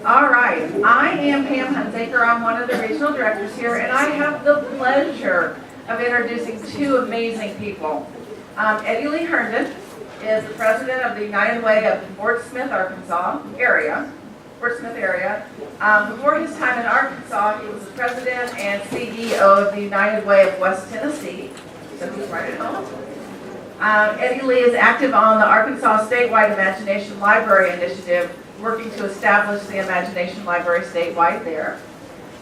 All right, I am Pam Hunsaker. I'm one of the regional directors here, and I have the pleasure of introducing two amazing people. Eddie Lee Herndon is the president of the United Way of Fort Smith, Arkansas area. Before his time in Arkansas, he was the president and CEO of the United Way of West Tennessee, so he's right at home. Eddie Lee is active on the Arkansas Statewide Imagination Library Initiative, working to establish the Imagination Library statewide there.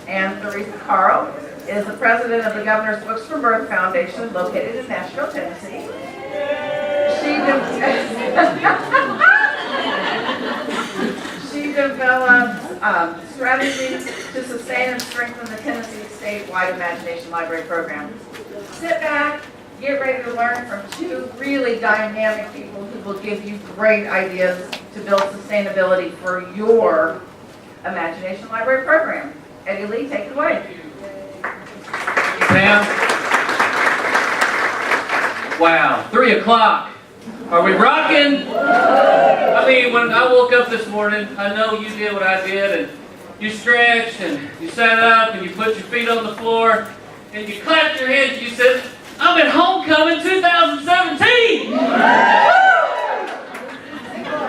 And Theresa Carl is the president of the Governor's Books from Birth Foundation, located in Nashville, Tennessee. She develops strategies to sustain and strengthen the Tennessee statewide Imagination Library program. Sit back, get ready to learn from two really dynamic people who will give you great ideas to build sustainability for your Imagination Library program. Eddie Lee, take it away. Pam. Wow, 3 o'clock. Are we rocking? I mean, when I woke up this morning, I know you did what I did, and you stretched, and you sat up, and you put your feet on the floor, and you clapped your hands, and you said, I'm at Homecomin 2017!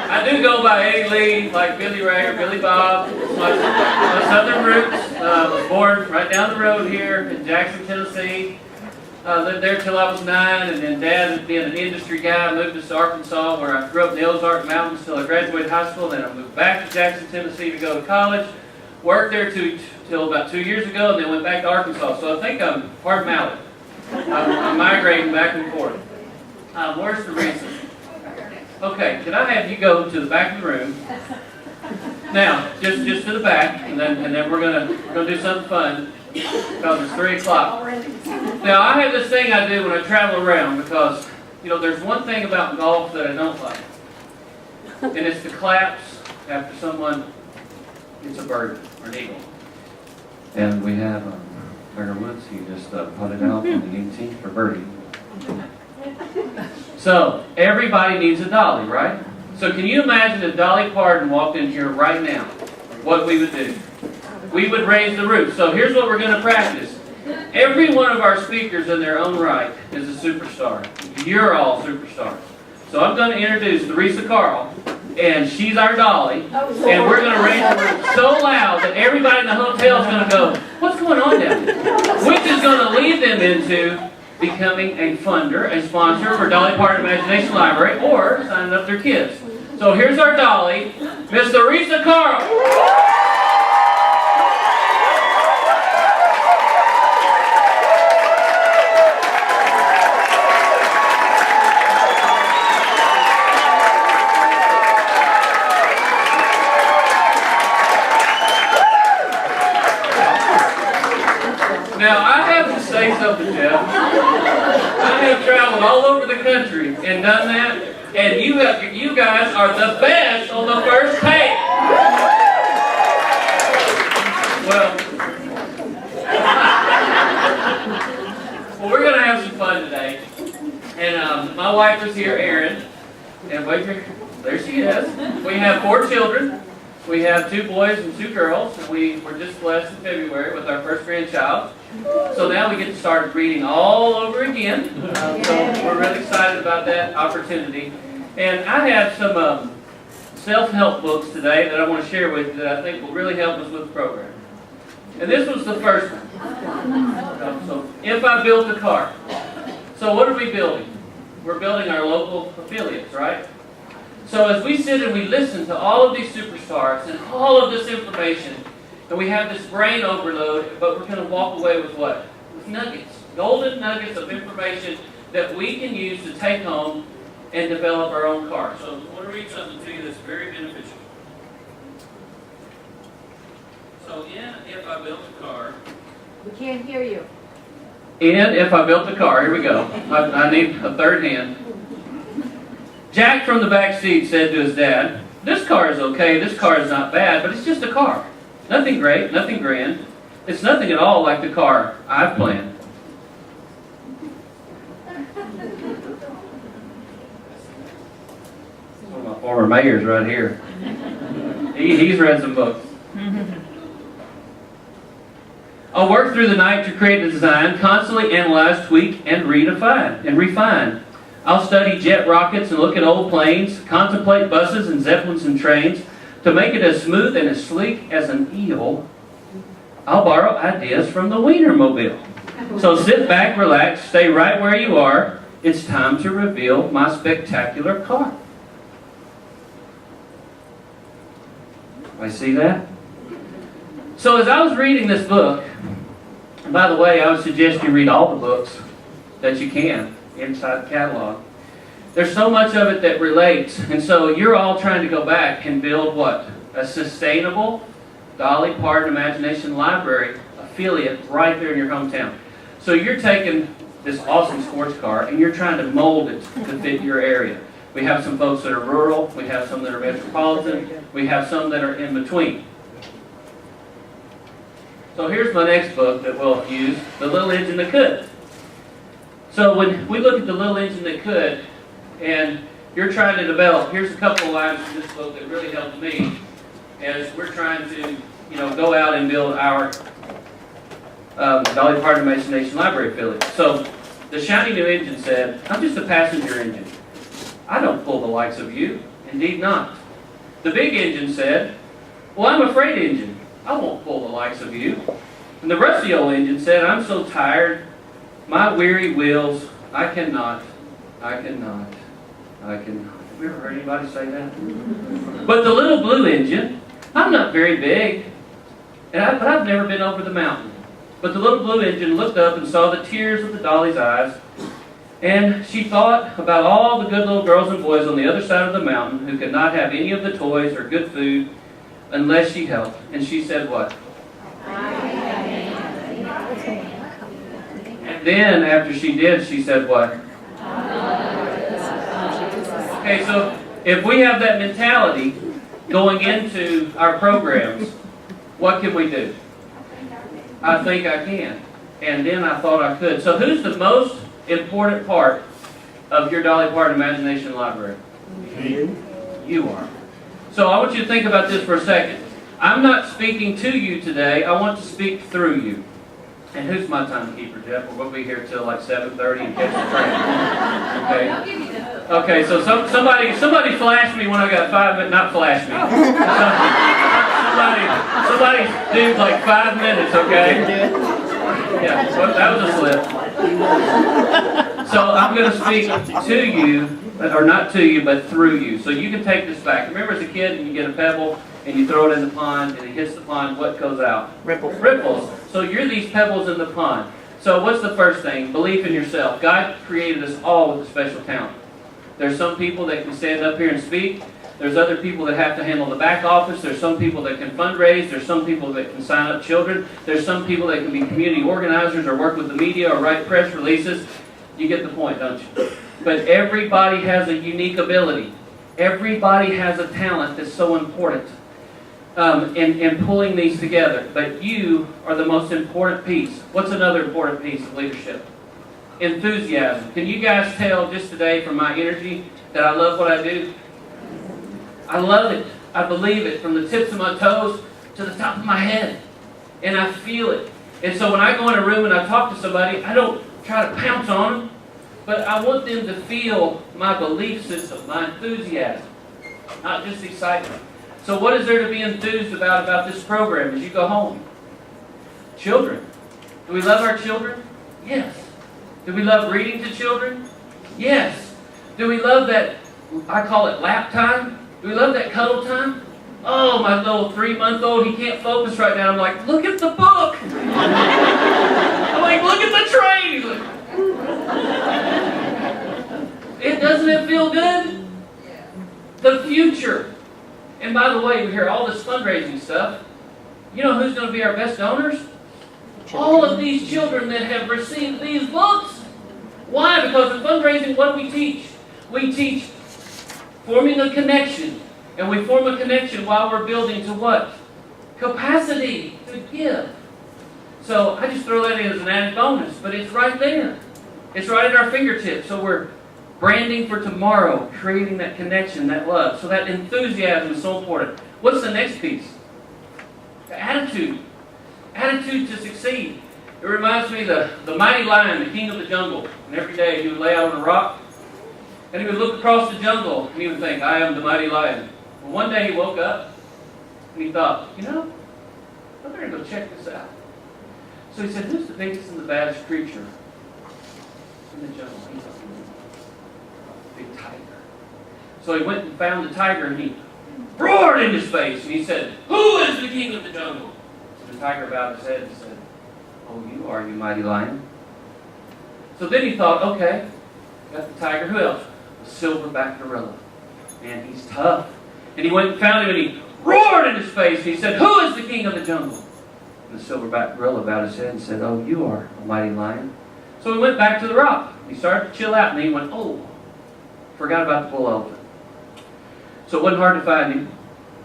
I do go by Eddie Lee, like Billy Ray or Billy Bob. It's my southern roots. I was born right down the road here in Jackson, Tennessee. Lived there till I was 9, and then Dad, being an industry guy, moved us to Arkansas, where I grew up in the Ozark Mountains till I graduated high school. Then I moved back to Jackson, Tennessee to go to college. Worked there till about 2 years ago, and then went back to Arkansas. So I think I'm part Mallet. I'm migrating back and forth. Where's Theresa? Okay, can I have you go to the back of the room? Now, just to the back, and then we're gonna do something fun because it's 3 o'clock. Now, I have this thing I do when I travel around because, you know, there's one thing about golf that I don't like, and it's the claps after someone gets a birdie or an eagle. And we have Tiger Woods. He just putted out on the 18th for birdie. So, everybody needs a Dolly, right? So can you imagine if Dolly Parton walked in here right now, what we would do? We would raise the roof. So here's what we're going to practice. Every one of our speakers in their own right is a superstar. You're all superstars. So I'm going to introduce Theresa Carl, and she's our Dolly, and we're going to raise the roof so loud that everybody in the hotel is going to go, what's going on down there? Which is going to lead them into becoming a funder, a sponsor for Dolly Parton Imagination Library, or signing up their kids. So here's our Dolly, Miss Theresa Carl. Now, I have to say something, Jeff. I have traveled all over the country and done that, and you guys are the best on the first take. Well, we're going to have some fun today. And my wife is here, Erin, and wait here. There she is. We have 4 children. We have 2 boys and 2 girls, and we were just blessed in February with our first grandchild. So now we get to start reading all over again. So we're really excited about that opportunity. And I have some self-help books today that I want to share with you that I think will really help us with the program. And this was the first one. So, If I Built a Car. So what are we building? We're building our local affiliates, right? So as we sit and we listen to all of these superstars and all of this information, and we have this brain overload, but we're going to walk away with what? With nuggets, golden nuggets of information that we can use to take home and develop our own car. So I want to read something to you that's very beneficial. So in If I Built a Car. We can't hear you. In If I Built a Car. Here we go. I need a third hand. Jack from the back seat said to his dad, "This car is okay, this car is not bad, but it's just a car. Nothing great, nothing grand. It's nothing at all like the car I've planned." One of my former mayors right here. He's read some books. I'll work through the night to create a design, constantly analyze, tweak, and refine. I'll study jet rockets and look at old planes, contemplate buses and zeppelins and trains. To make it as smooth and as sleek as an eel, I'll borrow ideas from the Wienermobile. So sit back, relax, stay right where you are. It's time to reveal my spectacular car. I see that? So as I was reading this book, and by the way, I would suggest you read all the books that you can inside the catalog. There's so much of it that relates, and so you're all trying to go back and build what? A sustainable Dolly Parton Imagination Library affiliate right there in your hometown. So you're taking this awesome sports car and you're trying to mold it to fit your area. We have some folks that are rural, we have some that are metropolitan, we have some that are in between. So here's my next book that we'll use, The Little Engine That Could. So when we look at The Little Engine That Could, and you're trying to develop, here's a couple of lines from this book that really helped me as we're trying to, go out and build our Dolly Parton Imagination Library affiliate. So the shiny new engine said, I'm just a passenger engine. I don't pull the likes of you. Indeed not. The big engine said, well, I'm a freight engine. I won't pull the likes of you. And the rusty old engine said, I'm so tired, my weary wheels, I cannot. Have you ever heard anybody say that? But the little blue engine, I'm not very big, but I've never been over the mountain. But the little blue engine looked up and saw the tears of the Dolly's eyes, and she thought about all the good little girls and boys on the other side of the mountain who could not have any of the toys or good food unless she helped. And she said what? And then after she did, she said what? Okay, so if we have that mentality going into our programs, what can we do? I think I can. And then I thought I could. So who's the most important part of your Dolly Parton Imagination Library? You are. So I want you to think about this for a second. I'm not speaking to you today. I want to speak through you. And who's my timekeeper, Jeff? We're going to be here till like 7:30 and catch the train. Okay. Okay. So somebody flash me when I got 5 minutes. Not flash me. Somebody do like 5 minutes. Okay. Yeah. Well, that was a slip. So I'm going to speak to you, or not to you, but through you. So you can take this back. Remember, as a kid, you get a pebble and you throw it in the pond, and it hits the pond, what goes out? Ripples. Ripples. So you're these pebbles in the pond. So what's the first thing? Belief in yourself. God created us all with a special talent. There's some people that can stand up here and speak. There's other people that have to handle the back office. There's some people that can fundraise. There's some people that can sign up children. There's some people that can be community organizers or work with the media or write press releases. You get the point, don't you? But everybody has a unique ability. Everybody has a talent that's so important. In pulling these together. But you are the most important piece. What's another important piece of leadership? Enthusiasm. Can you guys tell just today from my energy that I love what I do? I love it. I believe it from the tips of my toes to the top of my head. And I feel it. And so when I go in a room and I talk to somebody, I don't try to pounce on them, but I want them to feel my belief system, my enthusiasm, not just excitement. So what is there to be enthused about this program as you go home? Children. Do we love our children? Yes. Do we love reading to children? Yes. Do we love that, I call it lap time? Do we love that cuddle time? Oh, my little 3-month-old, he can't focus right now. I'm like, look at the book. I'm like, look at the train. Doesn't it feel good? The future. And by the way, we hear all this fundraising stuff. You know who's going to be our best donors? All of these children that have received these books. Why? Because in fundraising, what do we teach? We teach forming a connection. And we form a connection while we're building to what? Capacity to give. So I just throw that in as an added bonus, but it's right there. It's right at our fingertips. So we're branding for tomorrow, creating that connection, that love. So that enthusiasm is so important. What's the next piece? The attitude. Attitude to succeed. It reminds me of the mighty lion, the king of the jungle. And every day he would lay out on a rock, and he would look across the jungle, and he would think, I am the mighty lion. Well, one day he woke up, and he thought, I better go check this out. So he said, who's the biggest and the baddest creature in the jungle? He thought, big tiger. So he went and found the tiger, and he roared in his face, and he said, who is the king of the jungle? And the tiger bowed his head and said, oh, you are, you mighty lion. So then he thought, okay, got the tiger. Who else? A silverback gorilla. Man, he's tough. And he went and found him, and he roared in his face, and he said, who is the king of the jungle? And the silverback gorilla bowed his head and said, oh, you are, a mighty lion. So he went back to the rock. He started to chill out, and then he went, oh, forgot about the bull elephant. So it wasn't hard to find him.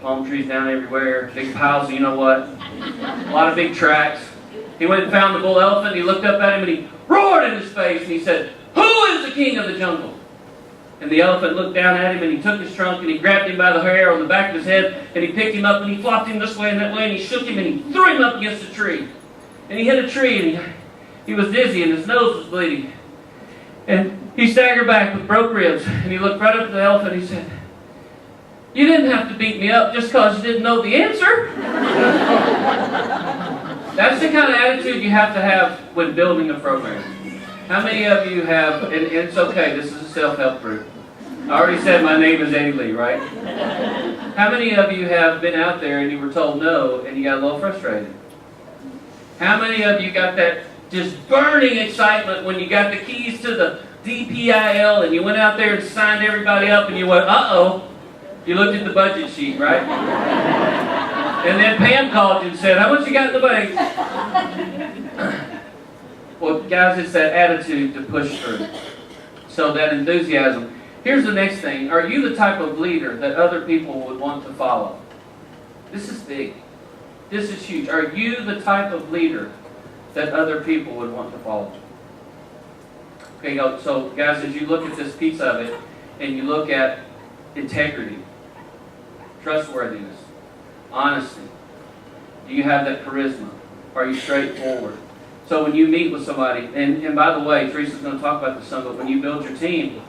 Palm trees down everywhere, big piles of you know what, a lot of big tracks. He went and found the bull elephant, he looked up at him, and he roared in his face, and he said, who is the king of the jungle? And the elephant looked down at him, and he took his trunk, and he grabbed him by the hair on the back of his head, and he picked him up, and he flopped him this way and that way, and he shook him, and he threw him up against a tree. And he hit a tree, and he was dizzy, and his nose was bleeding. And he staggered back with broke ribs, and he looked right up at the elephant, and he said, you didn't have to beat me up just because you didn't know the answer. That's the kind of attitude you have to have when building a program. How many of you have, and it's okay, this is a self-help group. I already said my name is Eddie Lee, right? How many of you have been out there and you were told no and you got a little frustrated? How many of you got that just burning excitement when you got the keys to the DPIL and you went out there and signed everybody up and you went, uh-oh. You looked at the budget sheet, right? And then Pam called you and said, how much you got in the bank? Well, guys, it's that attitude to push through. So that enthusiasm. Here's the next thing. Are you the type of leader that other people would want to follow? This is big. This is huge. Are you the type of leader that other people would want to follow? Okay, so guys, as you look at this piece of it, and you look at integrity, trustworthiness, honesty, do you have that charisma? Are you straightforward? So when you meet with somebody, and by the way, Teresa's going to talk about this some, but when you build your team,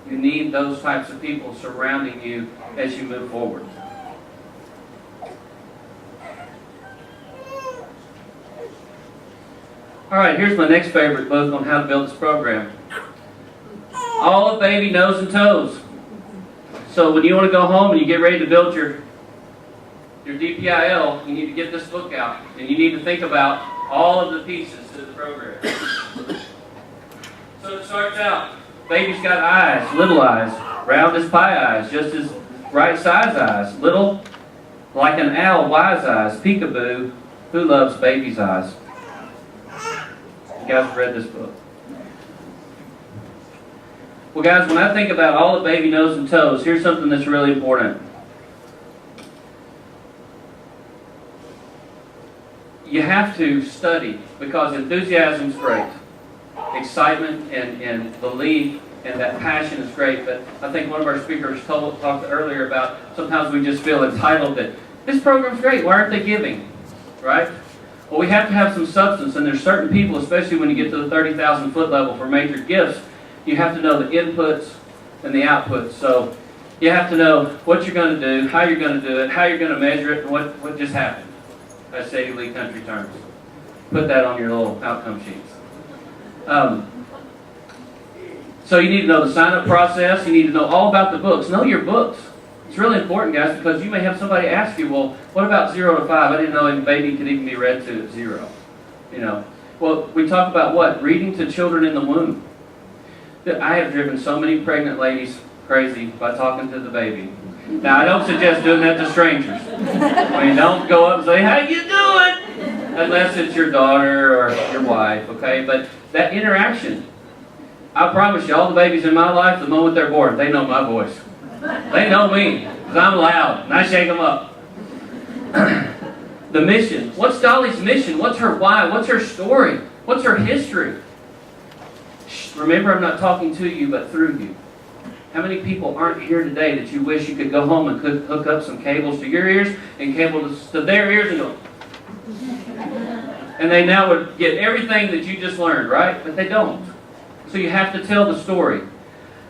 you need those types of people surrounding you as you move forward. All right, here's my next favorite book on how to build this program. All of Baby Nose and Toes. So when you want to go home and you get ready to build your DPIL, you need to get this book out. And you need to think about all of the pieces to the program. So it starts out, baby's got eyes, little eyes, round as pie eyes, just as right size eyes, little like an owl, wise eyes, peekaboo, who loves baby's eyes? You guys have read this book. Well, guys, when I think about all the baby nose and toes, here's something that's really important. You have to study because enthusiasm is great. Excitement and belief and that passion is great. But I think one of our speakers talked earlier about sometimes we just feel entitled that this program's great. Why aren't they giving? Right? Well, we have to have some substance, and there's certain people, especially when you get to the 30,000 foot level for major gifts, you have to know the inputs and the outputs. So you have to know what you're going to do, how you're going to do it, how you're going to measure it, and what just happened. That's Sadie Lee country terms. Put that on your little outcome sheets. So you need to know the sign-up process. You need to know all about the books. Know your books. It's really important, guys, because you may have somebody ask you, well, what about 0 to 5? I didn't know a baby could even be read to at 0. You know. Well, we talk about what? Reading to children in the womb. I have driven so many pregnant ladies crazy by talking to the baby. Now, I don't suggest doing that to strangers. I mean, don't go up and say, how you doing? Unless it's your daughter or your wife, okay? But that interaction, I promise you, all the babies in my life, the moment they're born, they know my voice. They know me, because I'm loud, and I shake them up. The mission. What's Dolly's mission? What's her why? What's her story? What's her history? Remember, I'm not talking to you, but through you. How many people aren't here today that you wish you could go home and could hook up some cables to your ears and cables to their ears and go, and they now would get everything that you just learned, right? But they don't. So you have to tell the story.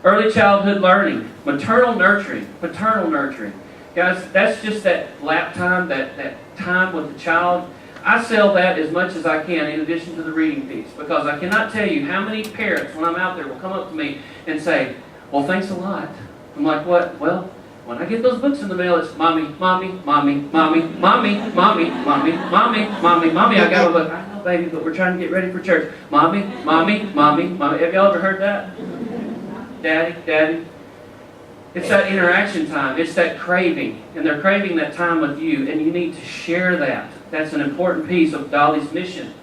Early childhood learning, maternal nurturing, paternal nurturing. Guys, that's just that lap time, that time with the child. I sell that as much as I can in addition to the reading piece, because I cannot tell you how many parents, when I'm out there, will come up to me and say, well, thanks a lot. I'm like, what? Well, when I get those books in the mail, it's mommy, mommy, mommy, mommy, mommy, mommy, mommy, mommy, mommy, mommy. I got a book. I know, baby, but we're trying to get ready for church. Mommy, mommy, mommy, mommy. Have y'all ever heard that? Daddy, daddy. It's that interaction time. It's that craving. And they're craving that time with you, and you need to share that. That's an important piece of Dolly's mission.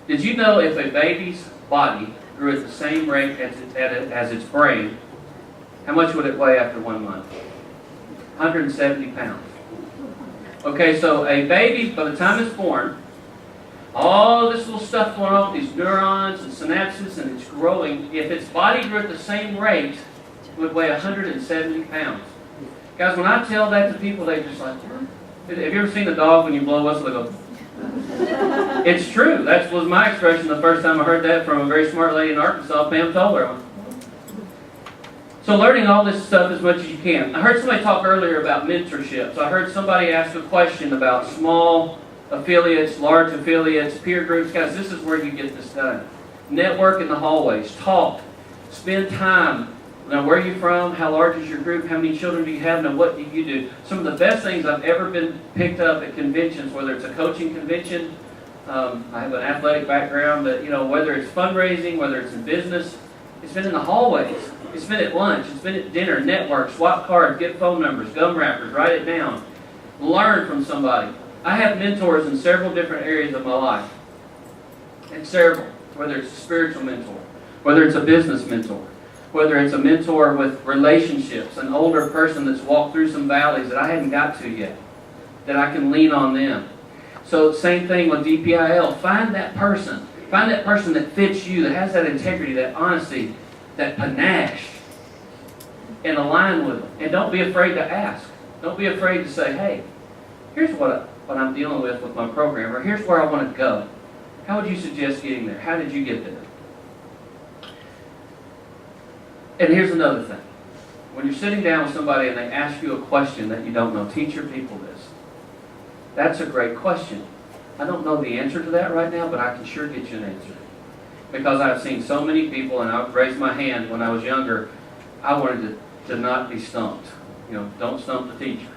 Did you know if a baby's body grew at the same rate as its brain, how much would it weigh after 1 month? 170 pounds. Okay, so a baby, by the time it's born, all this little stuff going on, these neurons and synapses, and it's growing. If its body grew at the same rate, it would weigh 170 pounds. Guys, when I tell that to people, they just like, what? Have you ever seen a dog when you blow a whistle, they go, it's true. That was my expression the first time I heard that from a very smart lady in Arkansas. Pam told her. So learning all this stuff as much as you can. I heard somebody talk earlier about mentorship. So I heard somebody ask a question about small affiliates, large affiliates, peer groups. Guys, this is where you get this done. Network in the hallways. Talk. Spend time. Now, where are you from? How large is your group? How many children do you have? Now, what do you do? Some of the best things I've ever been picked up at conventions, whether it's a coaching convention, I have an athletic background, but whether it's fundraising, whether it's in business, it's been in the hallways. It's been at lunch. It's been at dinner. Network, swap cards, get phone numbers, gum wrappers, write it down. Learn from somebody. I have mentors in several different areas of my life. And several, whether it's a spiritual mentor, whether it's a business mentor, whether it's a mentor with relationships, an older person that's walked through some valleys that I hadn't got to yet, that I can lean on them. So same thing with DPIL. Find that person. Find that person that fits you, that has that integrity, that honesty, that panache, and align with them. And don't be afraid to ask. Don't be afraid to say, hey, here's what I'm dealing with my program, or here's where I want to go. How would you suggest getting there? How did you get there? And here's another thing. When you're sitting down with somebody and they ask you a question that you don't know, teach your people this. That's a great question. I don't know the answer to that right now, but I can sure get you an answer. Because I've seen so many people, and I've raised my hand when I was younger, I wanted to not be stumped. Don't stump the teacher.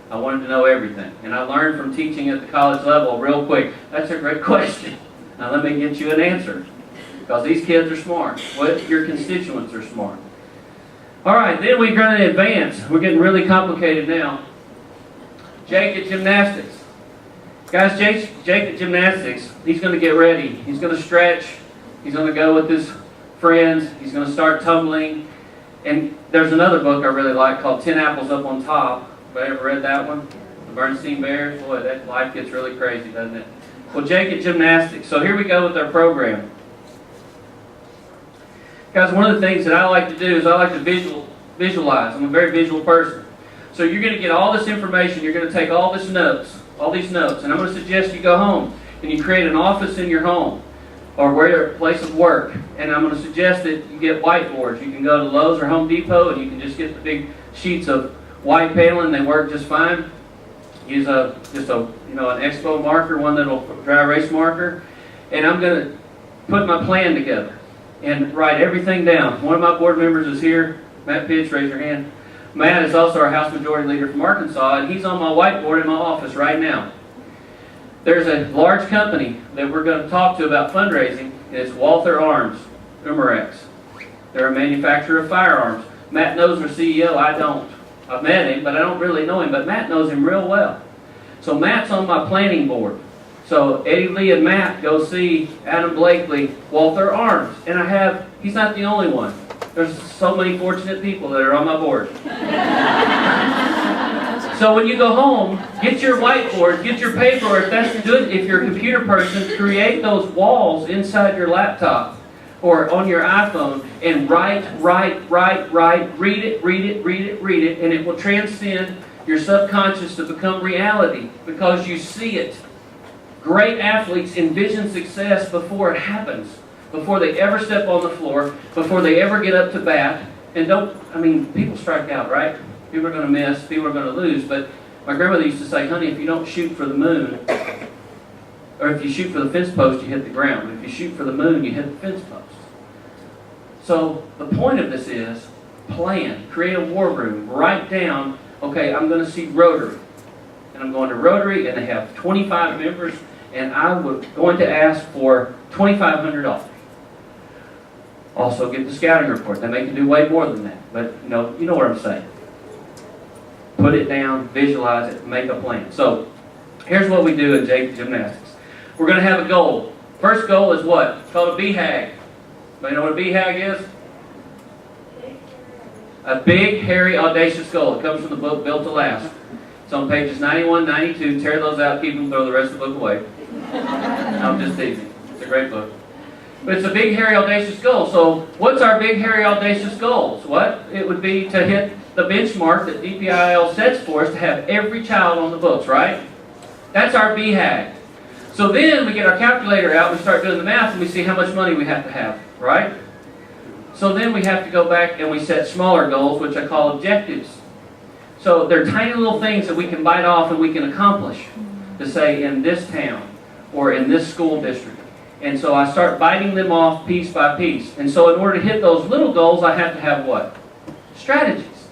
I wanted to know everything. And I learned from teaching at the college level real quick. That's a great question. Now let me get you an answer. Because these kids are smart. Your constituents are smart. All right, then we're going to advance. We're getting really complicated now. Jake at gymnastics. Guys, Jake at gymnastics, he's going to get ready. He's going to stretch. He's going to go with his friends. He's going to start tumbling. And there's another book I really like called 10 Apples Up on Top. Have I ever read that one? The Bernstein Bears. Boy, that life gets really crazy, doesn't it? Well, Jake at gymnastics. So here we go with our program. Guys, one of the things that I like to do is I like to visualize. I'm a very visual person. So you're going to get all this information. You're going to take all these notes, and I'm going to suggest you go home and you create an office in your home or where your place of work. And I'm going to suggest that you get whiteboards. You can go to Lowe's or Home Depot and you can just get the big sheets of white paneling. They work just fine. Use an expo marker, one that'll dry erase marker, and I'm going to put my plan together and write everything down. One of my board members is here. Matt Pitch, raise your hand. Matt is also our House Majority Leader from Arkansas, and he's on my whiteboard in my office right now. There's a large company that we're going to talk to about fundraising. It's Walther Arms, Umarex. They're a manufacturer of firearms. Matt knows their CEO. I don't. I've met him, but I don't really know him. But Matt knows him real well. So Matt's on my planning board. So Eddie Lee and Matt go see Adam Blakely, Walther Arms. And he's not the only one. There's so many fortunate people that are on my board. So when you go home, get your whiteboard, get your paper. If that's good, if you're a computer person, create those walls inside your laptop or on your iPhone and write, read it, and it will transcend your subconscious to become reality because you see it. Great athletes envision success before it happens, before they ever step on the floor, before they ever get up to bat. And people strike out, right? People are going to miss, people are going to lose, but my grandmother used to say, honey, if you don't shoot for the moon, or if you shoot for the fence post, you hit the ground. But if you shoot for the moon, you hit the fence post. So the point of this is plan, create a war room, write down, okay, I'm going to see Rotary. And I'm going to Rotary, and they have 25 members, and I'm going to ask for $2,500. Also get the scouting report. They make you do way more than that. But you know what I'm saying. Put it down, visualize it, make a plan. So here's what we do in gymnastics. We're going to have a goal. First goal is what? It's called a BHAG. Anybody know what a BHAG is? A big, hairy, audacious goal. It comes from the book Built to Last. It's on pages 91, 92. Tear those out, keep them, throw the rest of the book away. I'm just teasing. It's a great book. But it's a big, hairy, audacious goal. So what's our big, hairy, audacious goals? What? It would be to hit the benchmark that DPIL sets for us to have every child on the books, right? That's our BHAG. So then we get our calculator out, we start doing the math, and we see how much money we have to have, right? So then we have to go back and we set smaller goals, which I call objectives. So they're tiny little things that we can bite off and we can accomplish. To say, in this town, or in this school district. And so I start biting them off piece by piece. And so in order to hit those little goals, I have to have what? Strategies.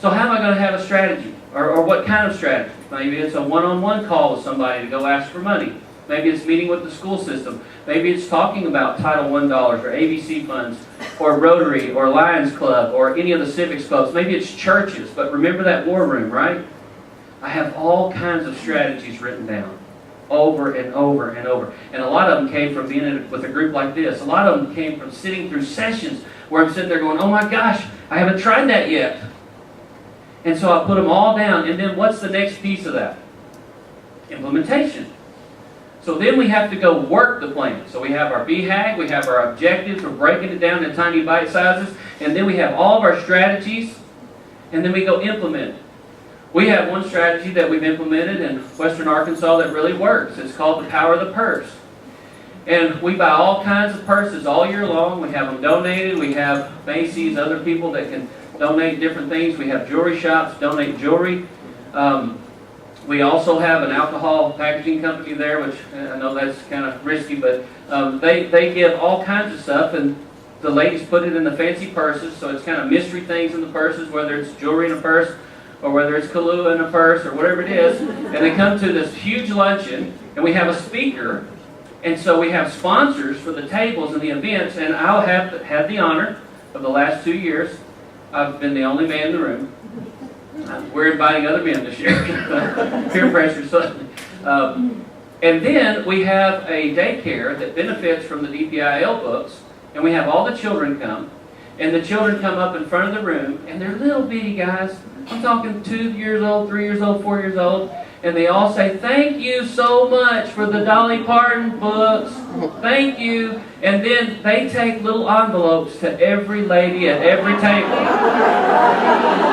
So how am I going to have a strategy? Or what kind of strategy? Maybe it's a one-on-one call with somebody to go ask for money. Maybe it's meeting with the school system. Maybe it's talking about Title I dollars or ABC funds or Rotary or Lions Club or any of the civics clubs. Maybe it's churches. But remember that war room, right? I have all kinds of strategies written down over and over and over. And a lot of them came from being with a group like this. A lot of them came from sitting through sessions where I'm sitting there going, oh my gosh, I haven't tried that yet. And so I put them all down. And then what's the next piece of that? Implementation. So then we have to go work the plan. So we have our BHAG, we have our objectives, we're breaking it down into tiny bite sizes, and then we have all of our strategies, and then we go implement it. We have one strategy that we've implemented in Western Arkansas that really works. It's called the power of the purse. And we buy all kinds of purses all year long. We have them donated. We have Macy's, other people that can donate different things. We have jewelry shops, donate jewelry. We also have an alcohol packaging company there, which I know that's kind of risky, but they give all kinds of stuff, and the ladies put it in the fancy purses, so it's kind of mystery things in the purses, whether it's jewelry in a purse, or whether it's Kahlua in a purse, or whatever it is, and they come to this huge luncheon, and we have a speaker, and so we have sponsors for the tables and the events, and I'll have had the honor of the last 2 years. I've been the only man in the room. We're inviting other men this year. Peer pressure suddenly. And then we have a daycare that benefits from the DPIL books, and we have all the children come, and the children come up in front of the room, and they're little bitty guys. I'm talking 2 years old, 3 years old, 4 years old, and they all say, thank you so much for the Dolly Parton books. Thank you. And then they take little envelopes to every lady at every table.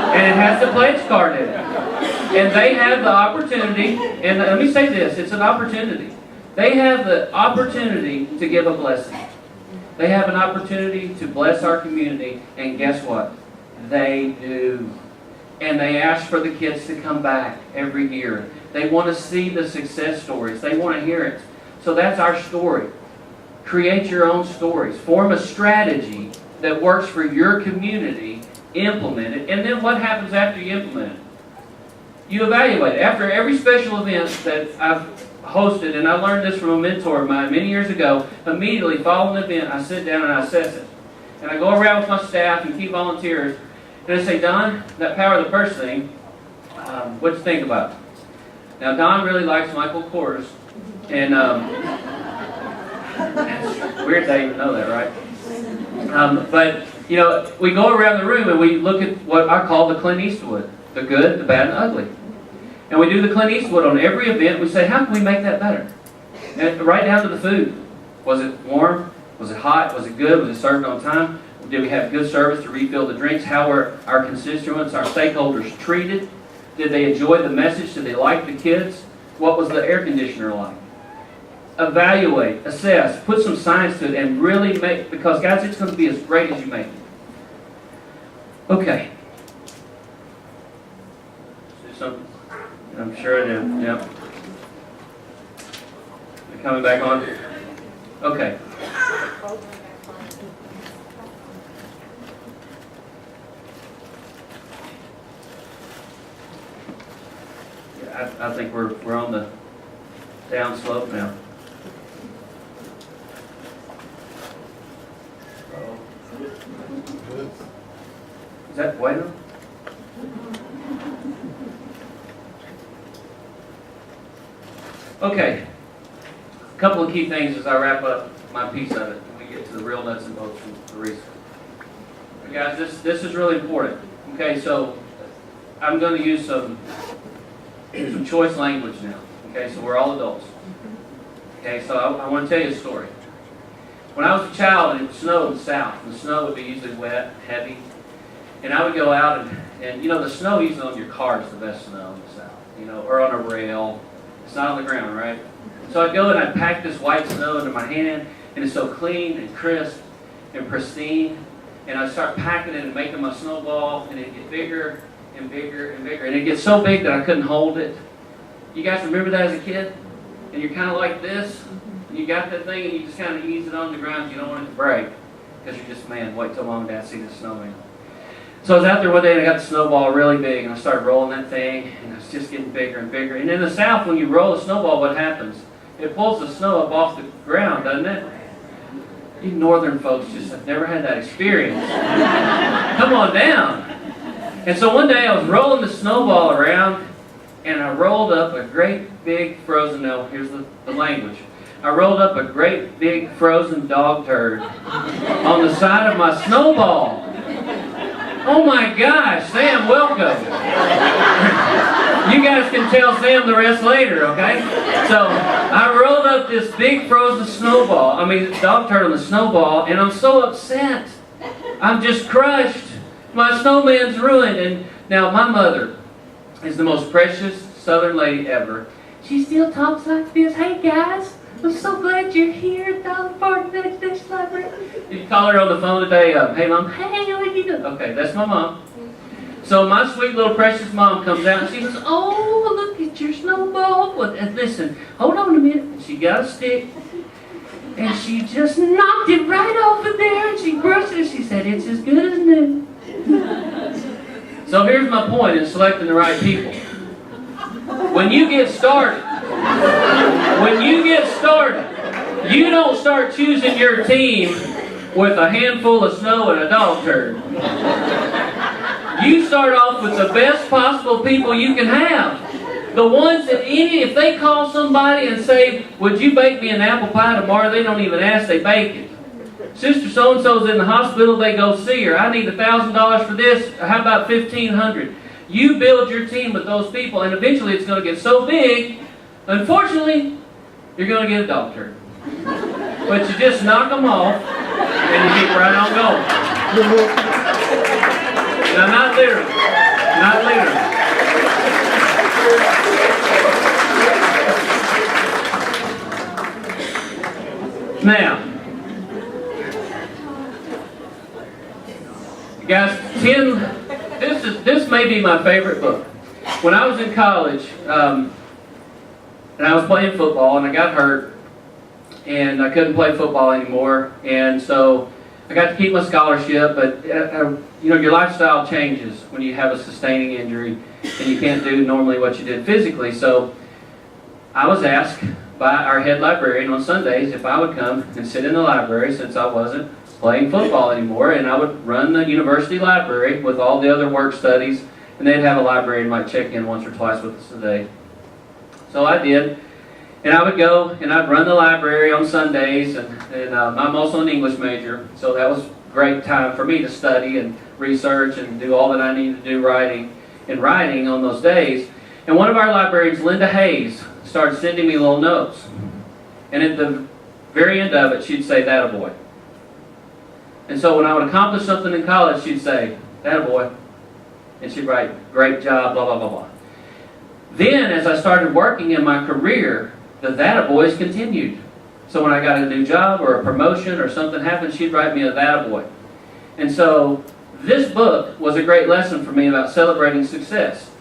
And it has the pledge card in it. And they have the opportunity, and let me say this, it's an opportunity. They have the opportunity to give a blessing. They have an opportunity to bless our community, and guess what? They do. And they ask for the kids to come back every year. They want to see the success stories. They want to hear it. So that's our story. Create your own stories. Form a strategy that works for your community. Implement it. And then what happens after you implement it? You evaluate it. After every special event that I've hosted, and I learned this from a mentor of mine many years ago, immediately following the event, I sit down and I assess it. And I go around with my staff and key volunteers, and I say, Don, that power of the purse thing, what do you think about it? Now, Don really likes Michael Kors, and it's weird they even know that, right? But, you know, we go around the room and we look at what I call the Clint Eastwood, the good, the bad, and the ugly. And we do the Clint Eastwood on every event. We say, how can we make that better? And right down to the food. Was it warm? Was it hot? Was it good? Was it served on time? Did we have good service to refill the drinks? How were our constituents, our stakeholders treated? Did they enjoy the message? Did they like the kids? What was the air conditioner like? Evaluate, assess, put some science to it, and really make, because guys, it's going to be as great as you make it. Okay. Do something. I'm sure I do. Yep. Coming back on? Okay. Yeah, I think we're on the down slope now. Is that bueno? Okay. A couple of key things as I wrap up my piece of it and we get to the real nuts and bolts from Theresa. Guys, this is really important. Okay, so I'm going to use some choice language now. Okay, so we're all adults. Okay, so I want to tell you a story. When I was a child, it would snow in the south. The snow would be usually wet, heavy. And I would go out and you know, the snow usually on your car is the best snow in the south. You know, or on a rail. It's not on the ground, right? So I'd go and I'd pack this white snow into my hand, and it's so clean and crisp and pristine. And I'd start packing it and making my snowball, and it'd get bigger and bigger and bigger. And it'd get so big that I couldn't hold it. You guys remember that as a kid? And you're kind of like this. And you got that thing, and you just kind of ease it on the ground. You don't want it to break. Because you're just, man, wait till Mom and Dad see the snowman. So I was out there one day, and I got the snowball really big, and I started rolling that thing, and it's just getting bigger and bigger. And in the south, when you roll a snowball, what happens? It pulls the snow up off the ground, doesn't it? You northern folks just have never had that experience. Come on down. And so one day I was rolling the snowball around, and I rolled up a great big frozen, now here's the language. I rolled up a great big frozen dog turd on the side of my snowball. Oh my gosh, Sam, welcome. You guys can tell Sam the rest later, okay? So I rolled up this big frozen dog turd on the snowball, and I'm so upset. I'm just crushed. My snowman's ruined. And now my mother is the most precious Southern lady ever. She still talks like this. Hey guys, I'm so glad you're here at Dolly Parton Next Library. You call her on the phone today. Hey Mom, hey, how are you doing? Okay, that's my mom. So my sweet little precious mom comes out and she says, oh, look at your snowball. And listen, hold on a minute. And she got a stick and she just knocked it right off of there and she brushed it and she said, it's as good as new. So here's my point in selecting the right people. When you get started, you don't start choosing your team with a handful of snow and a dog turd. You start off with the best possible people you can have. The ones that if they call somebody and say, would you bake me an apple pie tomorrow, they don't even ask, they bake it. Sister so-and-so's in the hospital, they go see her. I need $1,000 for this, how about $1,500? You build your team with those people, and eventually it's going to get so big, unfortunately, you're going to get a dog turd. But you just knock them off, and you keep right on going. Now, not literally. Not literally. Now, guys, this may be my favorite book. When I was in college, and I was playing football, and I got hurt, and I couldn't play football anymore, and so I got to keep my scholarship, but you know, your lifestyle changes when you have a sustaining injury, and you can't do normally what you did physically. So I was asked by our head librarian on Sundays if I would come and sit in the library since I wasn't playing football anymore, and I would run the university library with all the other work studies, and they'd have a librarian might check in once or twice with us a day. So I did, and I would go and I'd run the library on Sundays, and I'm also an English major, so that was great time for me to study and research and do all that I needed to do writing on those days. And one of our librarians, Linda Hayes, started sending me little notes, and at the very end of it she'd say, "That a boy." And so when I would accomplish something in college, she'd say, "Attaboy." And she'd write, "Great job, blah, blah, blah, blah." Then, as I started working in my career, the "Attaboys" continued. So when I got a new job or a promotion or something happened, she'd write me a "Attaboy." And so this book was a great lesson for me about celebrating success.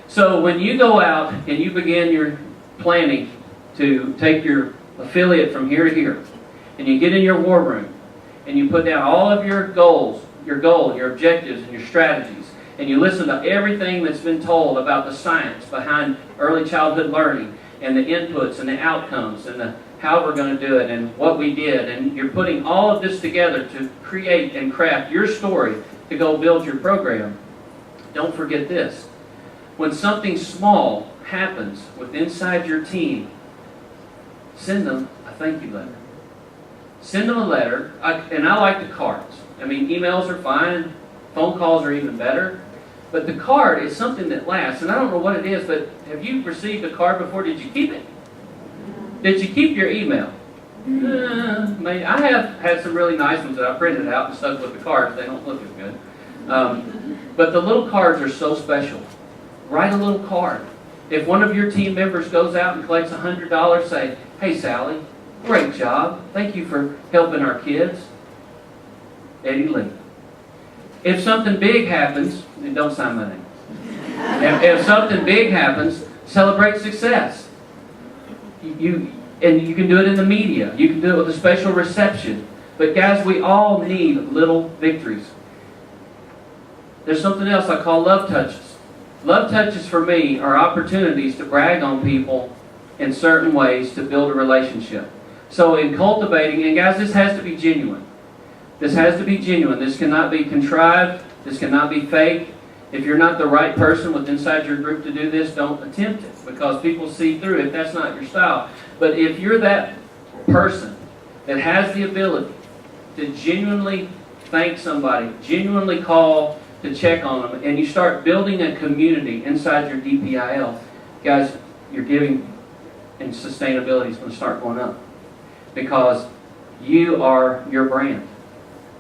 So when you go out and you begin your planning to take your affiliate from here to here, and you get in your war room, and you put down all of your goals, your objectives, and your strategies, and you listen to everything that's been told about the science behind early childhood learning, and the inputs, and the outcomes, and how we're going to do it, and what we did, and you're putting all of this together to create and craft your story to go build your program. Don't forget this. When something small happens with inside your team, send them a thank you letter. Send them a letter, and I like the cards. I mean, emails are fine, phone calls are even better, but the card is something that lasts, and I don't know what it is, but have you received a card before? Did you keep it? Did you keep your email? I have had some really nice ones that I printed out and stuck with the cards. They don't look as good. But the little cards are so special. Write a little card. If one of your team members goes out and collects $100, say, "Hey, Sally, great job. Thank you for helping our kids. Eddie Lee." If something big happens, and don't sign my name. If something big happens, celebrate success. And you can do it in the media. You can do it with a special reception. But guys, we all need little victories. There's something else I call love touches. Love touches for me are opportunities to brag on people in certain ways to build a relationship. So in cultivating, and guys, this has to be genuine. This has to be genuine. This cannot be contrived. This cannot be fake. If you're not the right person with inside your group to do this, don't attempt it, because people see through it. That's not your style. But if you're that person that has the ability to genuinely thank somebody, genuinely call to check on them, and you start building a community inside your DPIL, guys, your giving and sustainability is going to start going up, because you are your brand.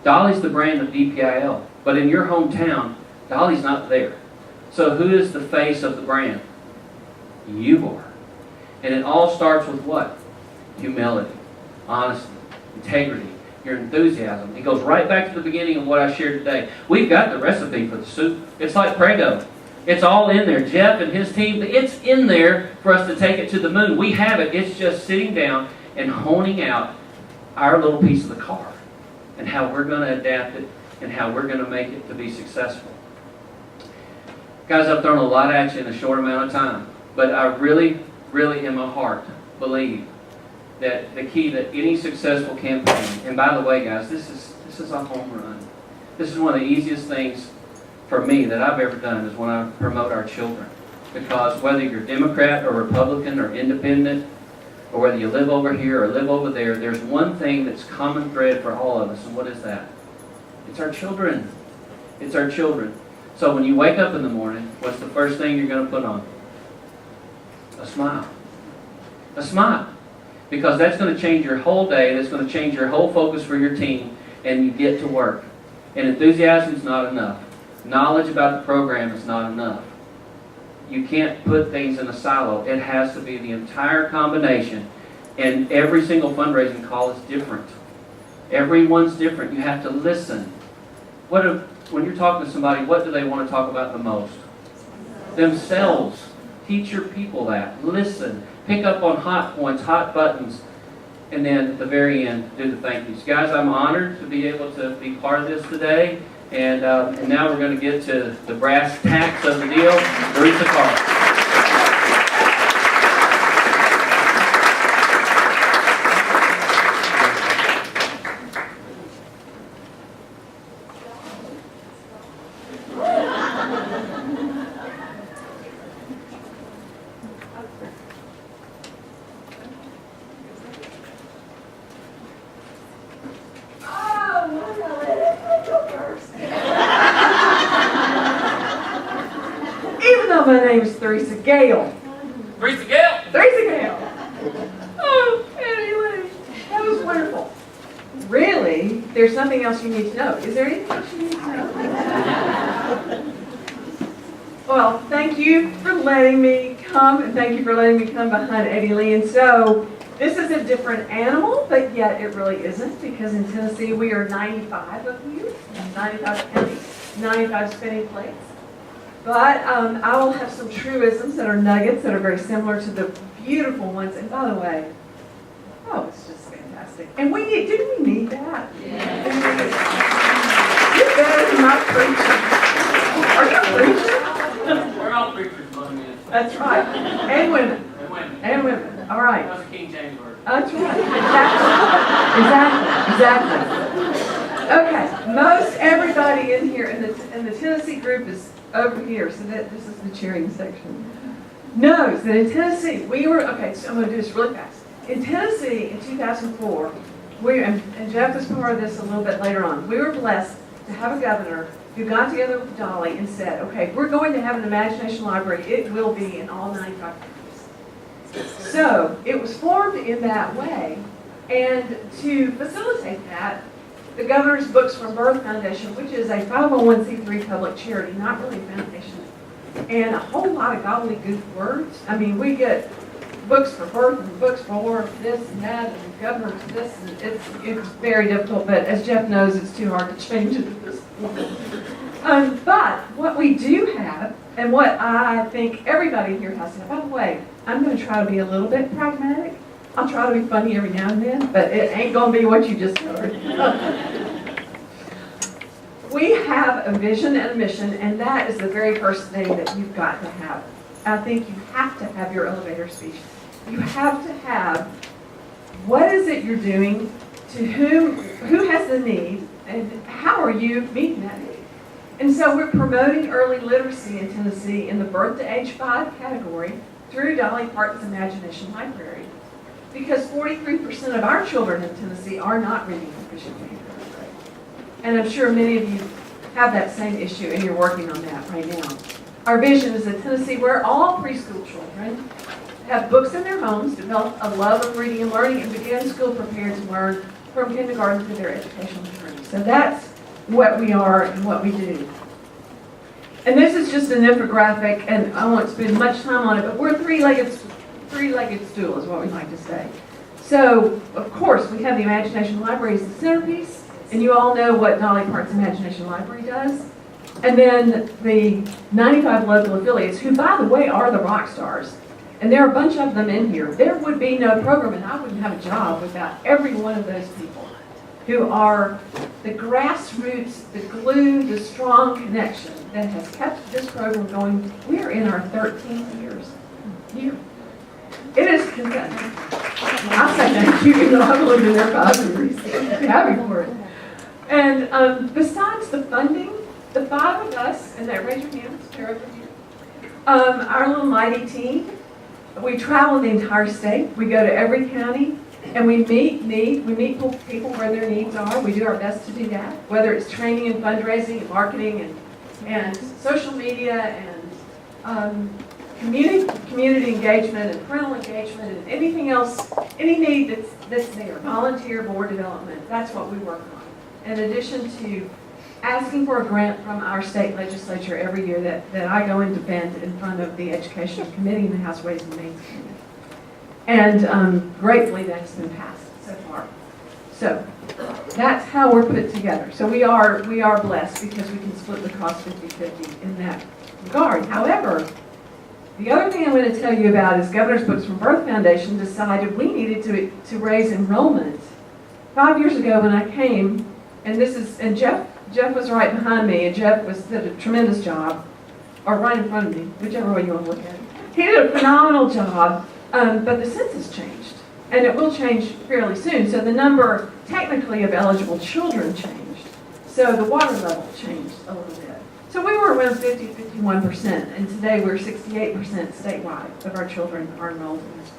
Dolly's the brand of DPIL, but in your hometown, Dolly's not there. So who is the face of the brand? You are. And it all starts with what? Humility, honesty, integrity, your enthusiasm. It goes right back to the beginning of what I shared today. We've got the recipe for the soup. It's like Prego. It's all in there. Jeff and his team, it's in there for us to take it to the moon. We have it. It's just sitting down and honing out our little piece of the car and how we're going to adapt it and how we're going to make it to be successful. Guys, I've thrown a lot at you in a short amount of time, but I really in my heart believe that the key to any successful campaign, and by the way, guys, this is a home run. This is one of the easiest things for me that I've ever done, is when I promote our children. Because whether you're Democrat or Republican or independent, or whether you live over here or live over there, there's one thing that's common thread for all of us, and what is that? It's our children. It's our children. So when you wake up in the morning, what's the first thing you're going to put on? A smile. A smile. Because that's going to change your whole day. That's going to change your whole focus for your team. And you get to work. And enthusiasm is not enough. Knowledge about the program is not enough. You can't put things in a silo. It has to be the entire combination. And every single fundraising call is different. Everyone's different. You have to listen. When you're talking to somebody, what do they want to talk about the most? Themselves. Teach your people that. Listen. Pick up on hot points, hot buttons, and then at the very end, do the thank yous. Guys, I'm honored to be able to be part of this today, and now we're going to get to the brass tacks of the deal. Theresa Carl. My name's Theresa Gale. Theresa Gale! Theresa Gale! Oh, Eddie Lee, that was wonderful. Really, there's nothing else you need to know. Is there anything else you need to know? Well, thank you for letting me come, and thank you for letting me come behind Eddie Lee. And so, this is a different animal, but yet it really isn't, because in Tennessee we are 95 of you, 95 counties, 95 spinning plates. But I will have some truisms that are nuggets that are very similar to the beautiful ones. And by the way, oh, it's just fantastic. And didn't we need that? Yeah. You're better than my preacher. Are you a preacher? We're all preachers, Mom. That's right. And women. And women. And women. All right. That's a King James word. That's right. Exactly. Okay. Most everybody in here in the Tennessee group is over here, so that this is the cheering section. Knows that in Tennessee we were so I'm going to do this really fast. In Tennessee in 2004, and Jeff was part of this a little bit later on. We were blessed to have a governor who got together with Dolly and said, "Okay, we're going to have an imagination library. It will be in all 95 countries." So it was formed in that way, and to facilitate that, the Governor's Books from Birth Foundation, which is a 501c3 public charity, not really a foundation, and a whole lot of gobbledygook words. I mean, we get books for birth and books for this and that, and Governor's this, and it's very difficult, but as Jeff knows, it's too hard to change it at this point. But what we do have, and what I think everybody here has to have, by the way, I'm going to try to be a little bit pragmatic. I'll try to be funny every now and then, but it ain't going to be what you just heard. We have a vision and a mission, and that is the very first thing that you've got to have. I think you have to have your elevator speech. You have to have what is it you're doing, to who has the need, and how are you meeting that need? And so we're promoting early literacy in Tennessee in the birth to age 5 category through Dolly Parton's Imagination Library. Because 43% of our children in Tennessee are not reading proficient in third grade. And I'm sure many of you have that same issue and you're working on that right now. Our vision is in Tennessee where all preschool children have books in their homes, develop a love of reading and learning, and begin school prepared to learn from kindergarten through their educational journey. So that's what we are and what we do. And this is just an infographic, and I won't spend much time on it, but we're three-legged stool is what we like to say. So, of course, we have the Imagination Library as the centerpiece, and you all know what Dolly Parton's Imagination Library does. And then the 95 local affiliates, who, by the way, are the rock stars. And there are a bunch of them in here. There would be no program, and I wouldn't have a job without every one of those people who are the grassroots, the glue, the strong connection that has kept this program going. We're in our 13th year. It is consistent. I say thank you, even though I've only been there 5 years. I'm happy for it. And besides the funding, the 5 of us, and that raise your hands, they're over here. Our little mighty team, we travel the entire state. We go to every county, and we meet people where their needs are. We do our best to do that, whether it's training and fundraising and marketing and social media and community engagement and parental engagement and anything else, any need that's there, volunteer board development, that's what we work on. In addition to asking for a grant from our state legislature every year that I go and defend in front of the Education Committee and the House Ways and Means Committee. And gratefully that's been passed so far. So that's how we're put together. So we are blessed because we can split the cost 50-50 in that regard. However, the other thing I'm going to tell you about is Governor's Books from Birth Foundation decided we needed to raise enrollment. 5 years ago when I came, and Jeff was right behind me, and Jeff did a tremendous job, or right in front of me, whichever way you want to look at it. He did a phenomenal job, but the census changed, and it will change fairly soon. So the number technically of eligible children changed, so the water level changed a little bit. So we were around 50-51%, and today we're 68% statewide of our children are enrolled in this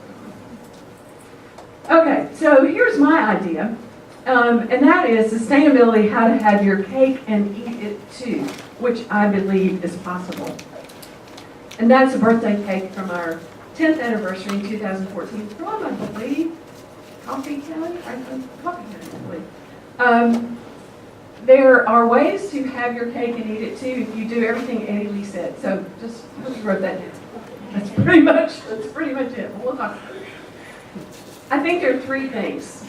program. Okay, so here's my idea. And that is sustainability, how to have your cake and eat it too, which I believe is possible. And that's a birthday cake from our 10th anniversary in 2014 from, I believe, Coffee County, I believe. there are ways to have your cake and eat it too if you do everything Eddie Lee said. So just hope you wrote that down. That's pretty much it. We'll talk about it. I think there are three things.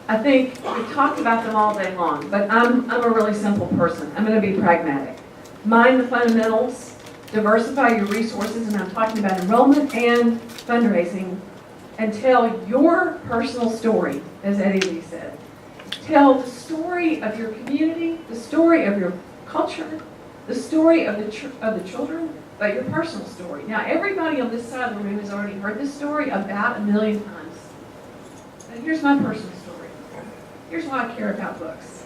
I think we talked about them all day long, but I'm a really simple person. I'm going to be pragmatic. Mind the fundamentals, diversify your resources, and I'm talking about enrollment and fundraising, and tell your personal story, as Eddie Lee said. Tell the story of your community, the story of your culture, the story of the children, but your personal story. Now, everybody on this side of the room has already heard this story about 1 million times. But here's my personal story. Here's why I care about books.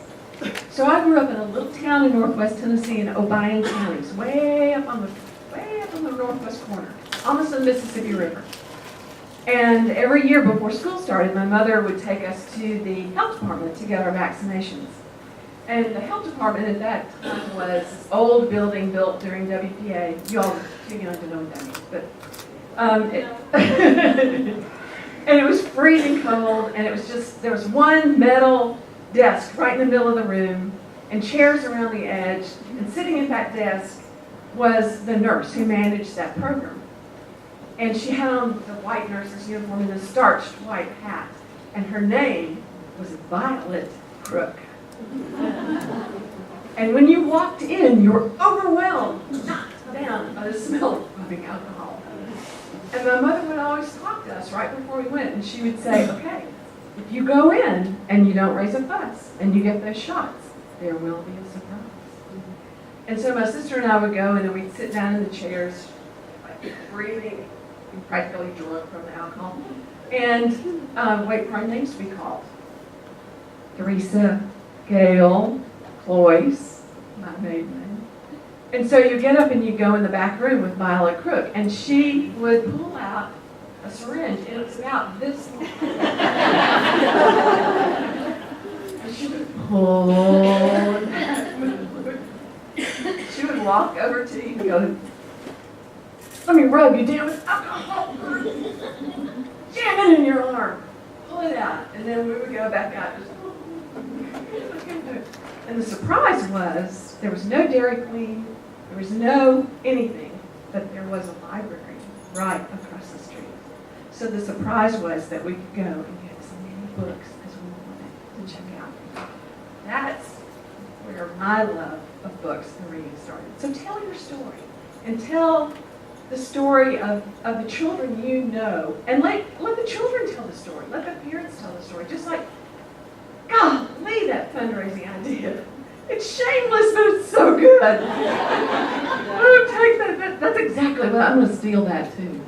So I grew up in a little town in northwest Tennessee in Obion County, it's way up on the northwest corner, almost on the Mississippi River. And every year before school started, my mother would take us to the health department to get our vaccinations. And the health department at that time was this old building built during WPA. You all are too young to know what that means, but and it was freezing cold, and it was just, there was one metal desk right in the middle of the room, and chairs around the edge, and sitting at that desk was the nurse who managed that program. And she had on the white nurse's uniform and a starched white hat, and her name was Violet Crook. And when you walked in, you were overwhelmed, knocked down by the smell of rubbing alcohol. And my mother would always talk to us right before we went, and she would say, okay, if you go in and you don't raise a fuss and you get those shots, there will be a surprise. And so my sister and I would go, and then we'd sit down in the chairs, like breathing, practically drunk from the alcohol, and wait for our names to be called. Theresa, Gail, Cloyce, my maiden name. And so you get up and you go in the back room with Violet Crook, and she would pull out a syringe, and it was about this long. And she would pull. She would walk over to you and go, let me rub you down with alcohol. Jam it in your arm. Pull it out. And then we would go back out. And the surprise was, there was no Dairy Queen, there was no anything, but there was a library right across the street. So the surprise was that we could go and get as many books as we wanted to check out. That's where my love of books and reading started. So tell your story, and tell the story of the children you know, and let the children tell the story. Let the parents tell the story. Just like, golly, that fundraising idea. It's shameless, but it's so good. Oh, take that. That's exactly what I'm going to steal that too.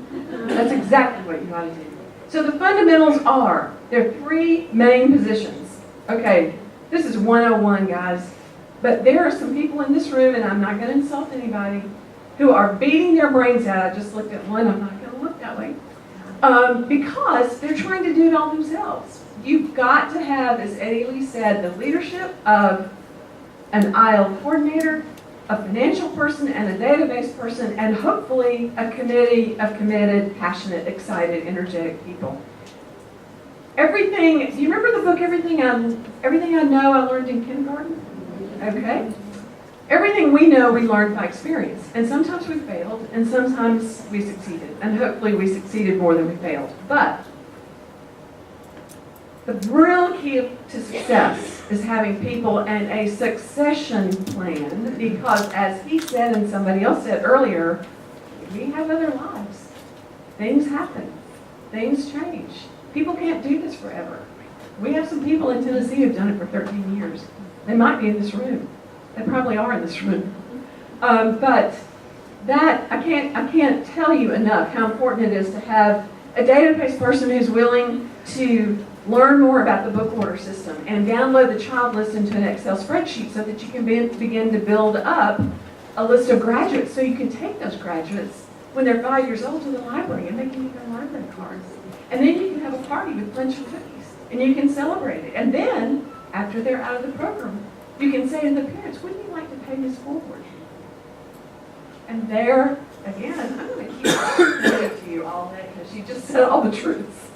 That's exactly what you ought to do. So the fundamentals are, there are three main positions. Okay, this is 101, guys. But there are some people in this room, and I'm not going to insult anybody, who are beating their brains out. I just looked at one. I'm not going to look that way. Because they're trying to do it all themselves. You've got to have, as Eddie Lee said, the leadership of an aisle coordinator, a financial person, and a database person, and hopefully a committee of committed, passionate, excited, energetic people. Everything, do you remember the book, Everything I Know I Learned in Kindergarten? Okay. Everything we know, we learned by experience. And sometimes we failed, and sometimes we succeeded. And hopefully we succeeded more than we failed. But the real key to success is having people and a succession plan, because as he said and somebody else said earlier, we have other lives. Things happen. Things change. People can't do this forever. We have some people in Tennessee who've done it for 13 years. They might be in this room. They probably are in this room. But that, I can't tell you enough how important it is to have a database person who's willing to learn more about the book order system and download the child list into an Excel spreadsheet so that you can begin to build up a list of graduates, so you can take those graduates when they're 5 years old to the library and they can get their library cards. And then you can have a party with lunch and cookies, and you can celebrate it. And then, after they're out of the program, you can say to the parents, wouldn't you like to pay this forward? And there, again, I'm going to keep reading to you all day because she just said all the truths.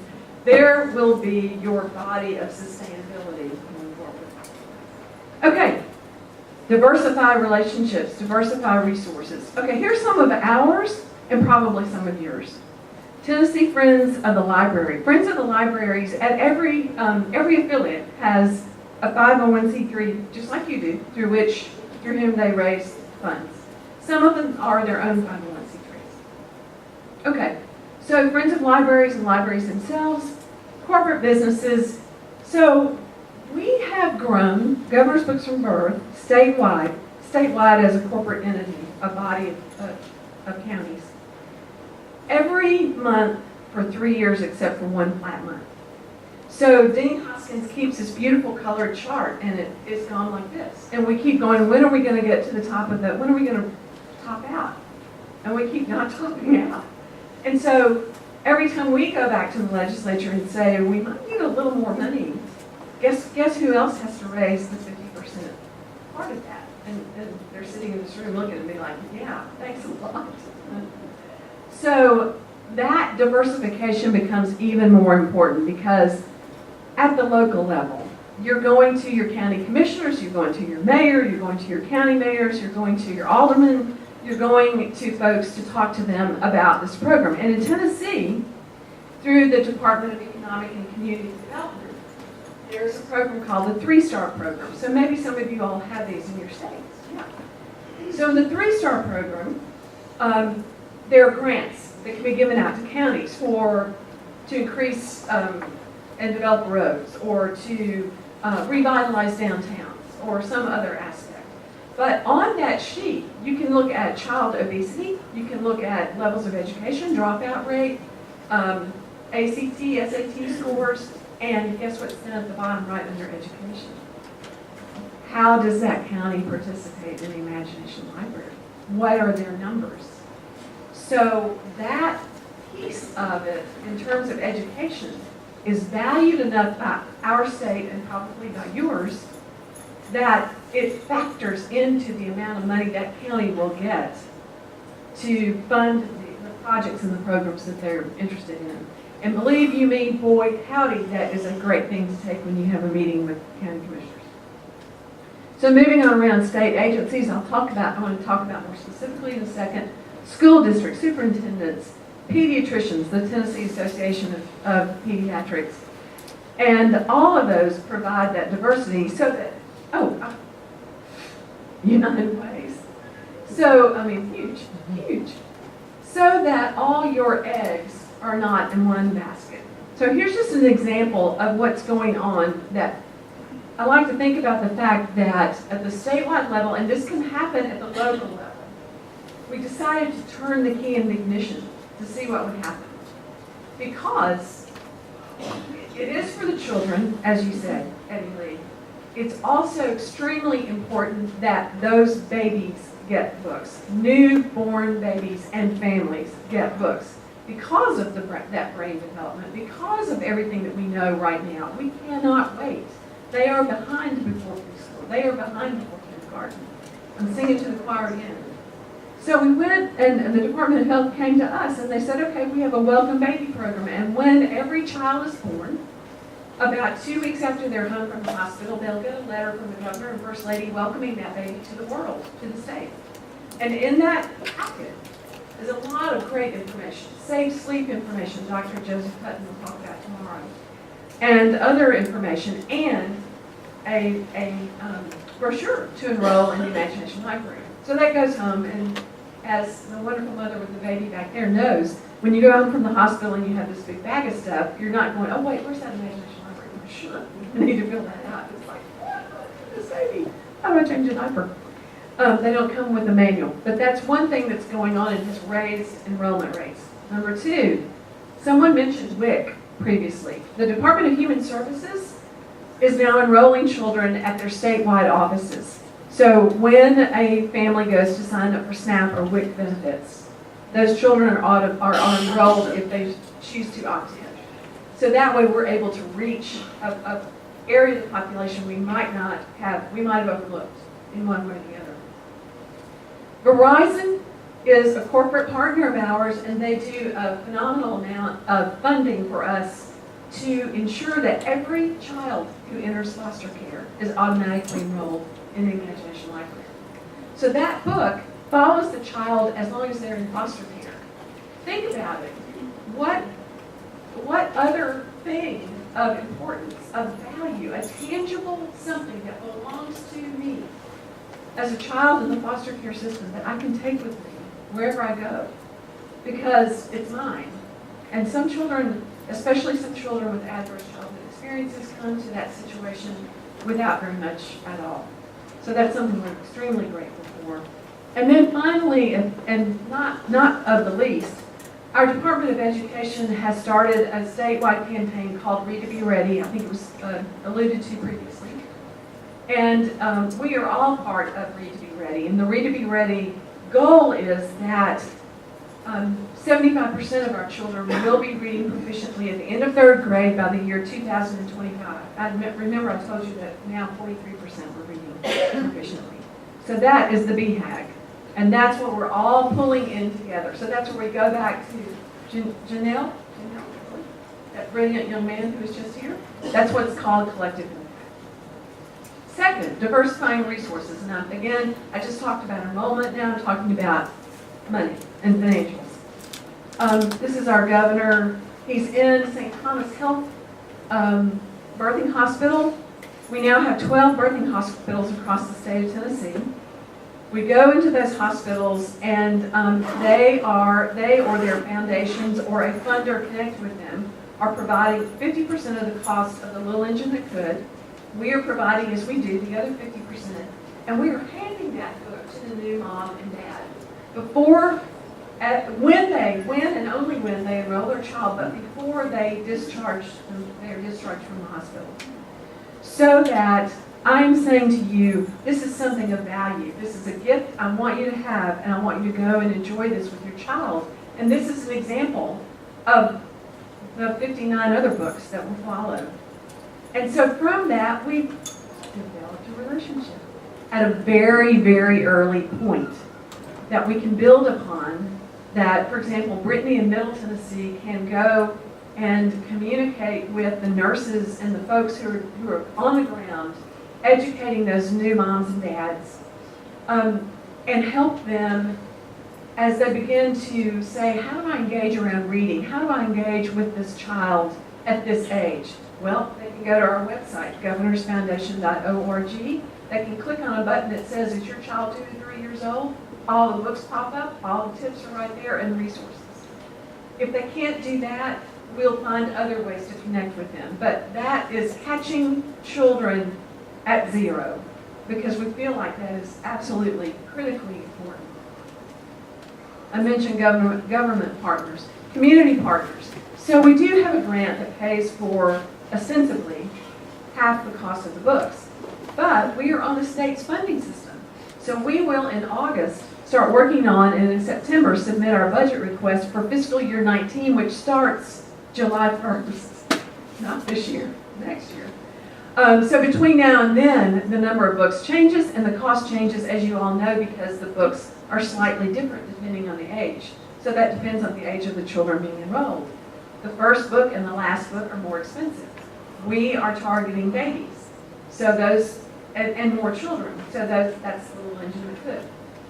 There will be your body of sustainability moving forward. Okay, Diversify relationships, diversify resources. Okay, here's some of ours and probably some of yours. Tennessee Friends of the Library. Friends of the Libraries at every affiliate has a 501c3, just like you do, through whom they raise funds. Some of them are their own 501c3s. Okay, so Friends of Libraries and libraries themselves, corporate businesses. So we have grown Governor's Books from Birth statewide as a corporate entity, a body of counties, every month for 3 years except for one flat month. So Dean Hoskins keeps this beautiful colored chart, and it's gone like this. And we keep going, when are we going to get to the top of when are we going to top out? And we keep not topping out. And so every time we go back to the legislature and say, we might need a little more money, guess who else has to raise the 50% part of that? And they're sitting in this room looking at me like, yeah, thanks a lot. So that diversification becomes even more important because at the local level, you're going to your county commissioners, you're going to your mayor, you're going to your county mayors, you're going to your aldermen, you're going to folks to talk to them about this program. And in Tennessee, through the Department of Economic and Community Development, there's a program called the 3-Star Program. So maybe some of you all have these in your states. Yeah. So in the 3-Star Program, there are grants that can be given out to counties to increase and develop roads, or to revitalize downtowns, or some other aspect. But on that sheet, you can look at child obesity, you can look at levels of education, dropout rate, ACT, SAT scores, and guess what's down at the bottom right under education? How does that county participate in the Imagination Library? What are their numbers? So that piece of it, in terms of education, is valued enough by our state and probably by yours that it factors into the amount of money that county will get to fund the projects and the programs that they're interested in. And believe you me, boy, howdy, that is a great thing to take when you have a meeting with county commissioners. So moving on around state agencies, I want to talk about more specifically in a second. School districts, superintendents, pediatricians, the Tennessee Association of Pediatrics, and all of those provide that diversity so that, United Ways. So, I mean, huge. So that all your eggs are not in one basket. So here's just an example of what's going on that I like to think about the fact that at the statewide level, and this can happen at the local level, we decided to turn the key in the ignition to see what would happen. Because it is for the children, as you said, Eddie Lee. It's also extremely important that those babies get books. Newborn babies and families get books. Because of that brain development, because of everything that we know right now, we cannot wait. They are behind before preschool. They are behind before kindergarten. I'm singing to the choir again. So we went, and the Department of Health came to us, and they said, okay, we have a welcome baby program. And when every child is born, about 2 weeks after they're home from the hospital, they'll get a letter from the governor and first lady welcoming that baby to the world, to the state. And in that packet is a lot of great information. Safe sleep information, Dr. Joseph Hutton will talk about tomorrow. And other information, and a brochure to enroll in the Imagination Library. So that goes home, and as the wonderful mother with the baby back there knows, when you go home from the hospital and you have this big bag of stuff, you're not going, oh wait, where's that Imagination Library brochure? You need to fill that out. It's like, this baby, how do I change a diaper? They don't come with a manual, but that's one thing that's going on and has raised enrollment rates. Number two, someone mentioned WIC previously. The Department of Human Services is now enrolling children at their statewide offices. So when a family goes to sign up for SNAP or WIC benefits, those children are enrolled if they choose to opt in. So that way we're able to reach a area of the population we might have overlooked in one way or the other. Verizon is a corporate partner of ours, and they do a phenomenal amount of funding for us to ensure that every child who enters foster care is automatically enrolled in the Imagination Library. So that book follows the child as long as they're in foster care. Think about it. What other thing of importance, of value, a tangible something that belongs to me as a child in the foster care system that I can take with me wherever I go because it's mine. And some children, especially some children with adverse childhood experiences, come to that situation without very much at all. So that's something we're extremely grateful for. And then finally, and not of the least, our Department of Education has started a statewide campaign called Read to Be Ready. I think it was alluded to previously. And we are all part of Read to Be Ready. And the Read to Be Ready goal is that 75% of our children will be reading proficiently at the end of 3rd grade by the year 2025. Remember I told you that now 43% were reading proficiently. So that is the BHAG. And that's what we're all pulling in together. So that's where we go back to Janelle, that brilliant young man who was just here. That's what's called collective impact. Second, diversifying resources. Now, again, I just talked about enrollment. Now I'm talking about money and financials. This is our governor. He's in St. Thomas Health Birthing Hospital. We now have 12 birthing hospitals across the state of Tennessee. We go into those hospitals and they or their foundations or a funder connected with them are providing 50% of the cost of the little engine that could. We are providing, as we do, the other 50%. And we are handing that book to the new mom and dad when and only when they enroll their child, but before they are discharged from the hospital. So that I'm saying to you, this is something of value. This is a gift I want you to have, and I want you to go and enjoy this with your child. And this is an example of the 59 other books that will follow. And so from that, we developed a relationship at a very, very early point that we can build upon. That, for example, Brittany in Middle Tennessee can go and communicate with the nurses and the folks who are on the ground educating those new moms and dads, and help them as they begin to say, how do I engage around reading? How do I engage with this child at this age? Well, they can go to our website, governorsfoundation.org. They can click on a button that says, is your child 2 to 3 years old? All the books pop up, all the tips are right there, and resources. If they can't do that, we'll find other ways to connect with them. But that is catching children at 0, because we feel like that is absolutely critically important. I mentioned government partners, community partners. So we do have a grant that pays for, ostensibly, half the cost of the books. But we are on the state's funding system. So we will, in August, start working on, and in September, submit our budget request for fiscal year 19, which starts July 1st. Not this year, next year. So between now and then, the number of books changes and the cost changes, as you all know, because the books are slightly different depending on the age. So that depends on the age of the children being enrolled. The first book and the last book are more expensive. We are targeting babies, so those, and more children. So that's the little engine that could.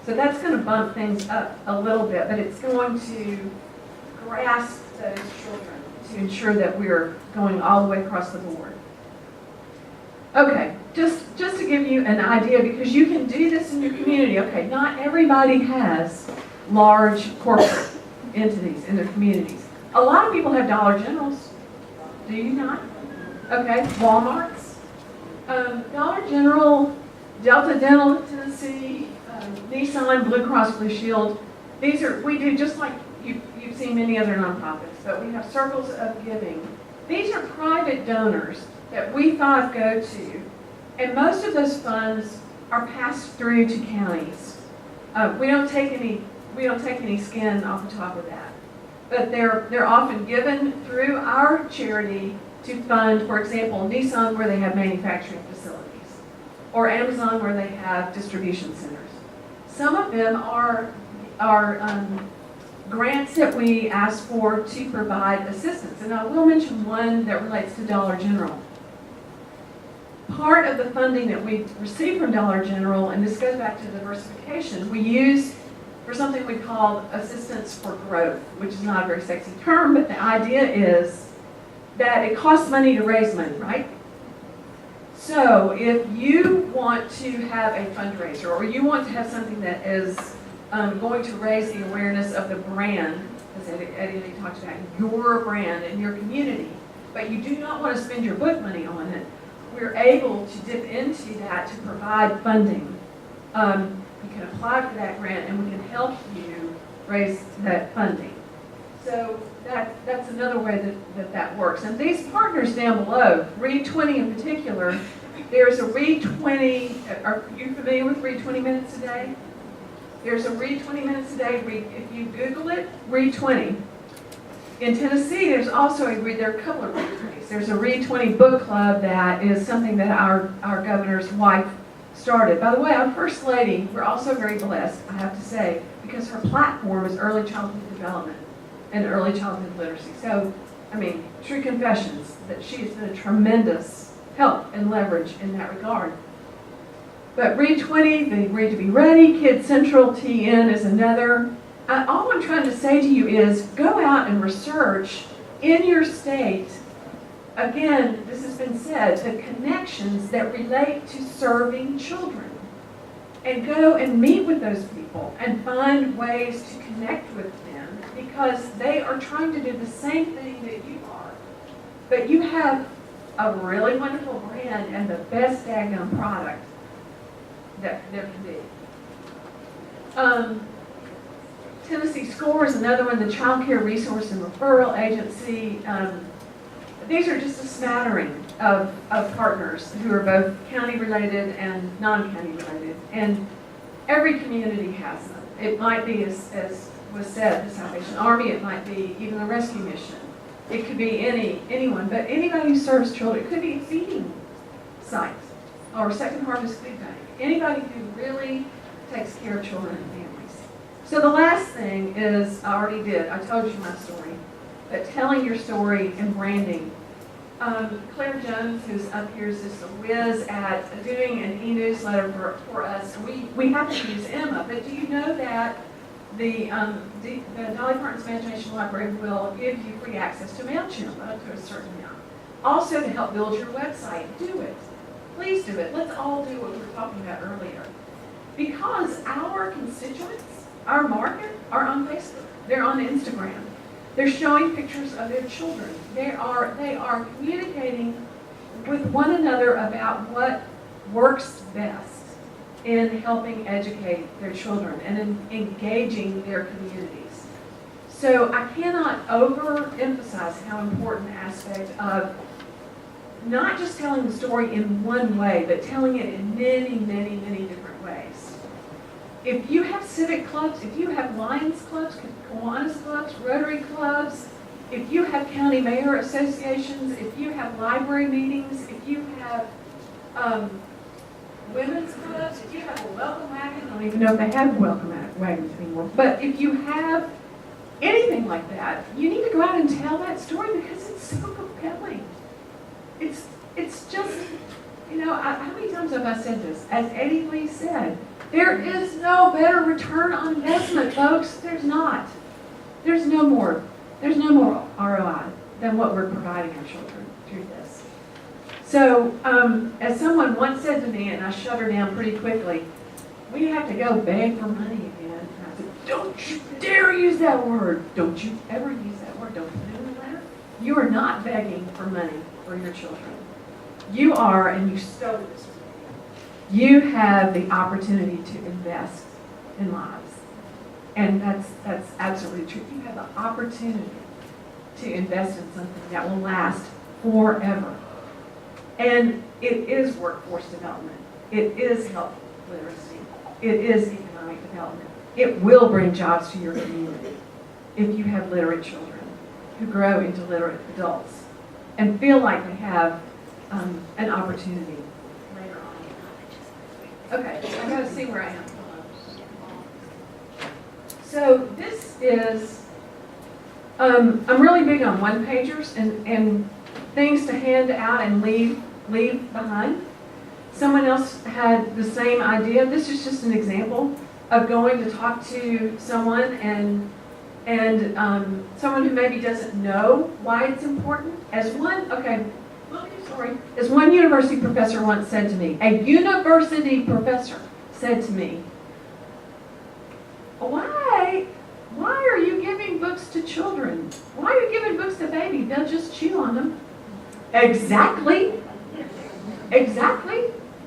So that's going to bump things up a little bit, but it's going to grasp those children to ensure that we're going all the way across the board. Okay, just to give you an idea, because you can do this in your community. Okay, not everybody has large corporate entities in their communities. A lot of people have Dollar Generals. Do you not? Okay, Walmart's, Dollar General, Delta Dental, Tennessee, Nissan, Blue Cross Blue Shield. These are, we do just like you've seen many other nonprofits, but we have circles of giving. These are private donors that we five go to, and most of those funds are passed through to counties. We don't take any skin off the top of that, but they're often given through our charity to fund, for example, Nissan, where they have manufacturing facilities, or Amazon, where they have distribution centers. Some of them are grants that we ask for to provide assistance, and I will mention one that relates to Dollar General. part of the funding that we receive from Dollar General, and this goes back to diversification, we use for something we call assistance for growth, which is not a very sexy term, but the idea is that it costs money to raise money, right? So if you want to have a fundraiser, or you want to have something that is going to raise the awareness of the brand, as Eddie talked about, your brand and your community, but you do not want to spend your book money on it, we're able to dip into that to provide funding. You can apply for that grant and we can help you raise that funding. So that's another way that works. And these partners down below, Read 20 in particular, there's a Read 20, are you familiar with Read 20 Minutes a Day? There's a Read 20 Minutes a Day, if you Google it, Read 20. In Tennessee, there's also there are a couple of Read 20s. There's a Read 20 book club that is something that our governor's wife started. By the way, our First Lady, we're also very blessed, I have to say, because her platform is early childhood development and early childhood literacy. So, I mean, true confessions that she has been a tremendous help and leverage in that regard. But Read 20, the Read to Be Ready, Kids Central, TN is another. All I'm trying to say to you is go out and research in your state. Again, this has been said, the connections that relate to serving children. And go and meet with those people and find ways to connect with them because they are trying to do the same thing that you are. But you have a really wonderful brand and the best daggone product that there can be. Tennessee SCORE is another one, the Child Care Resource and Referral Agency. These are just a smattering of partners who are both county-related and non-county related. And every community has them. It might be, as was said, the Salvation Army. It might be even the Rescue Mission. It could be anyone. But anybody who serves children. It could be a feeding site or Second Harvest Food Bank. Anybody who really takes care of children and families. So the last thing is, I already did. I told you my story. But telling your story and branding. Claire Jones, who's up here, is just a whiz at doing an e-newsletter for us. We have to use Emma, but do you know that the Dolly Parton's Imagination Library will give you free access to MailChimp up to a certain amount. Also to help build your website. Do it. Please do it. Let's all do what we were talking about earlier. Because our constituents, our market, are on Facebook. They're on Instagram. They're showing pictures of their children. They are communicating with one another about what works best in helping educate their children and in engaging their communities. So I cannot overemphasize how important the aspect of not just telling the story in one way, but telling it in many, many, many different ways. If you have civic clubs, if you have Lions clubs, Kiwanis clubs, Rotary clubs, if you have county mayor associations, if you have library meetings, if you have women's clubs, if you have a welcome wagon, I don't even know if they have welcome wagons anymore, but if you have anything like that, you need to go out and tell that story because it's so compelling. It's just, how many times have I said this? As Eddie Lee said, there is no better return on investment, folks. There's not. There's no more ROI than what we're providing our children through this. So, as someone once said to me, and I shut her down pretty quickly, we have to go beg for money again. And I said, don't you dare use that word. Don't you ever use that word. Don't put it in the letter. You are not begging for money for your children. You are, and you stole this from me. You have the opportunity to invest in lives. And that's absolutely true. You have the opportunity to invest in something that will last forever. And it is workforce development. It is health literacy. It is economic development. It will bring jobs to your community if you have literate children who grow into literate adults and feel like they have an opportunity later on. Okay, I gotta see where I am. So this is, I'm really big on one-pagers and things to hand out and leave behind. Someone else had the same idea. This is just an example of going to talk to someone and someone who maybe doesn't know why it's important. As one university professor once said to me, a university professor said to me, why are you giving books to children? Why are you giving books to babies? They'll just chew on them. Exactly.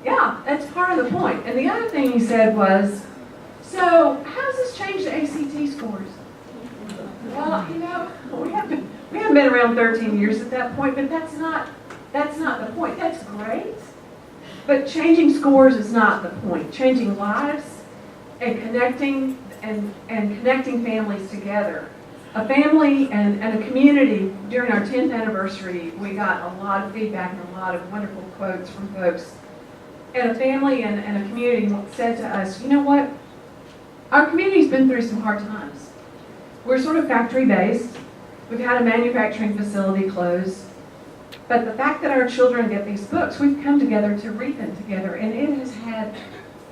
Yeah, that's part of the point. And the other thing he said was, so how does this change the ACT scores? Well, we haven't been around 13 years at that point, but that's not the point. That's great. But changing scores is not the point. Changing lives and connecting families together. A family and a community, during our 10th anniversary, we got a lot of feedback and a lot of wonderful quotes from folks. And a family and a community said to us, you know what? Our community's been through some hard times. We're sort of factory-based. We've had a manufacturing facility close. But the fact that our children get these books, we've come together to read them together, and it has had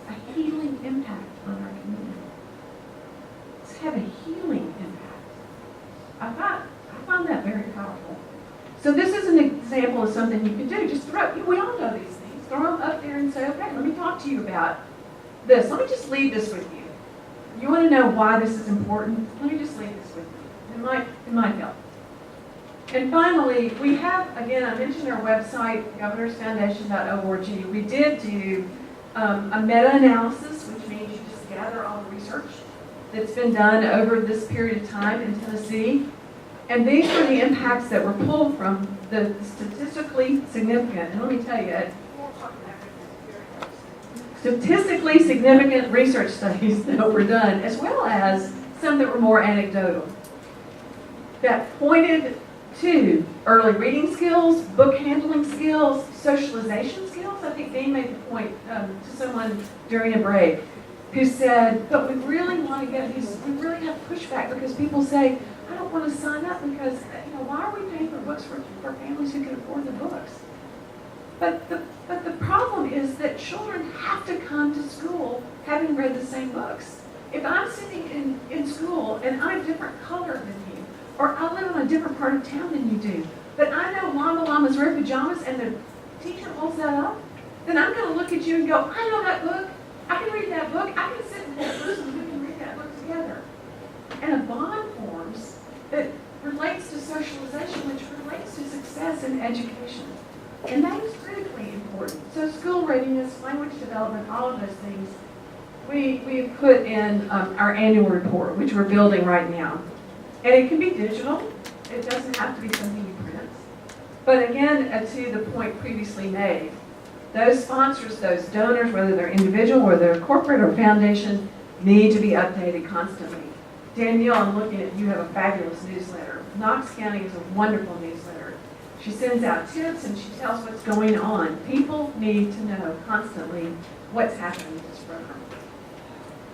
a healing impact on our community. It's had a healing impact. I found that very powerful. So this is an example of something you can do. Just we all know these things. Throw them up there and say, okay, let me talk to you about this. Let me just leave this with you. You want to know why this is important? Let me just leave this with you. It might help. And finally, we have, again, I mentioned our website, governorsfoundation.org. We did do a meta-analysis, which means you just gather all the research that's been done over this period of time in Tennessee. And these were the impacts that were pulled from the statistically significant, and let me tell you, statistically significant research studies that were done, as well as some that were more anecdotal, that pointed to early reading skills, book handling skills, socialization skills. I think Dean made the point to someone during a break who said, but we really want to get these, we really have pushback because people say, I don't want to sign up because, why are we paying for books for families who can afford the books? But the problem is that children have to come to school having read the same books. If I'm sitting in school and I'm a different color than you, or I live in a different part of town than you do, but I know Llama Llama's Red Pajamas and the teacher holds that up, then I'm going to look at you and go, I know that book. I can read that book. I can sit with that person and we can read that book together. And a bond forms that relates to socialization, which relates to success in education. And that is critically important. So school readiness, language development, all of those things, we put in our annual report, which we're building right now. And it can be digital. It doesn't have to be something you print. But again, to the point previously made, those sponsors, those donors, whether they're individual or they're corporate or foundation, need to be updated constantly. Danielle, I'm looking at you, have a fabulous newsletter. Knox County is a wonderful newsletter. She sends out tips and she tells what's going on. People need to know constantly what's happening with this program.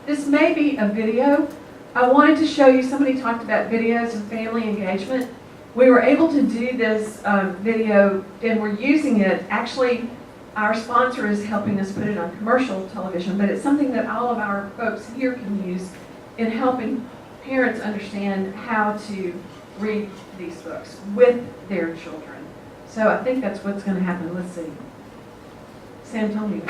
This may be a video. I wanted to show you, somebody talked about videos and family engagement. We were able to do this video and we're using it. Actually, our sponsor is helping us put it on commercial television, but it's something that all of our folks here can use in helping parents understand how to read these books with their children. So I think that's what's going to happen. Let's see. Sam, tell me.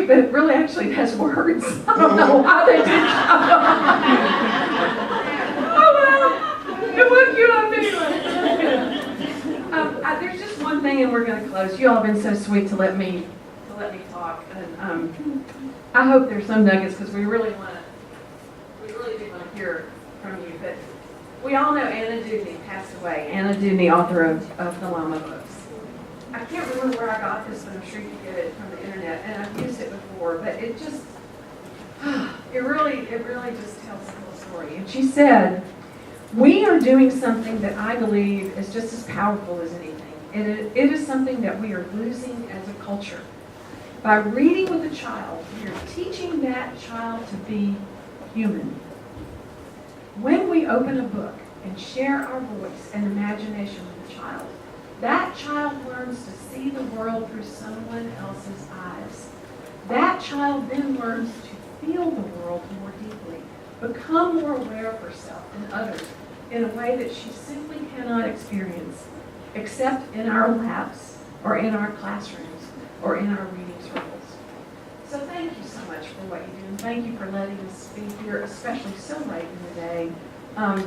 But it really actually has words. I don't know why they did. Oh well, it woke you up anyway. There's just one thing, and we're going to close. You all have been so sweet to let me talk, and I hope there's some nuggets because we really do want to hear from you. But we all know Anna Dewdney passed away. Anna Dewdney, author of the Llama books. I can't remember where I got this, but I'm sure you can get it from the internet, and I've used it before, but it just, it really just tells the whole story. And she said, we are doing something that I believe is just as powerful as anything. And it is something that we are losing as a culture. By reading with a child, we are teaching that child to be human. When we open a book and share our voice and imagination with a child, that child learns to see the world through someone else's eyes. That child then learns to feel the world more deeply, become more aware of herself and others in a way that she simply cannot experience except in our labs or in our classrooms or in our reading circles. So thank you so much for what you do, and thank you for letting us speak here, especially so late in the day. I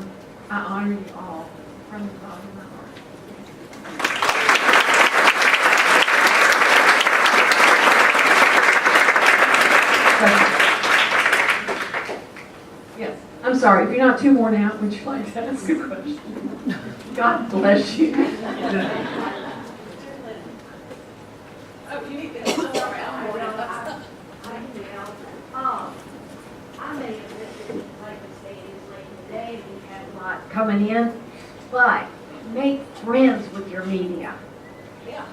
honor you all from the bottom of my heart. Yes, I'm sorry, if you're not too worn out, would you like to ask a question? God bless you. Oh, you need to. I may have missed it, like I say, it is late in the day, we have a lot coming in, but make friends with your media.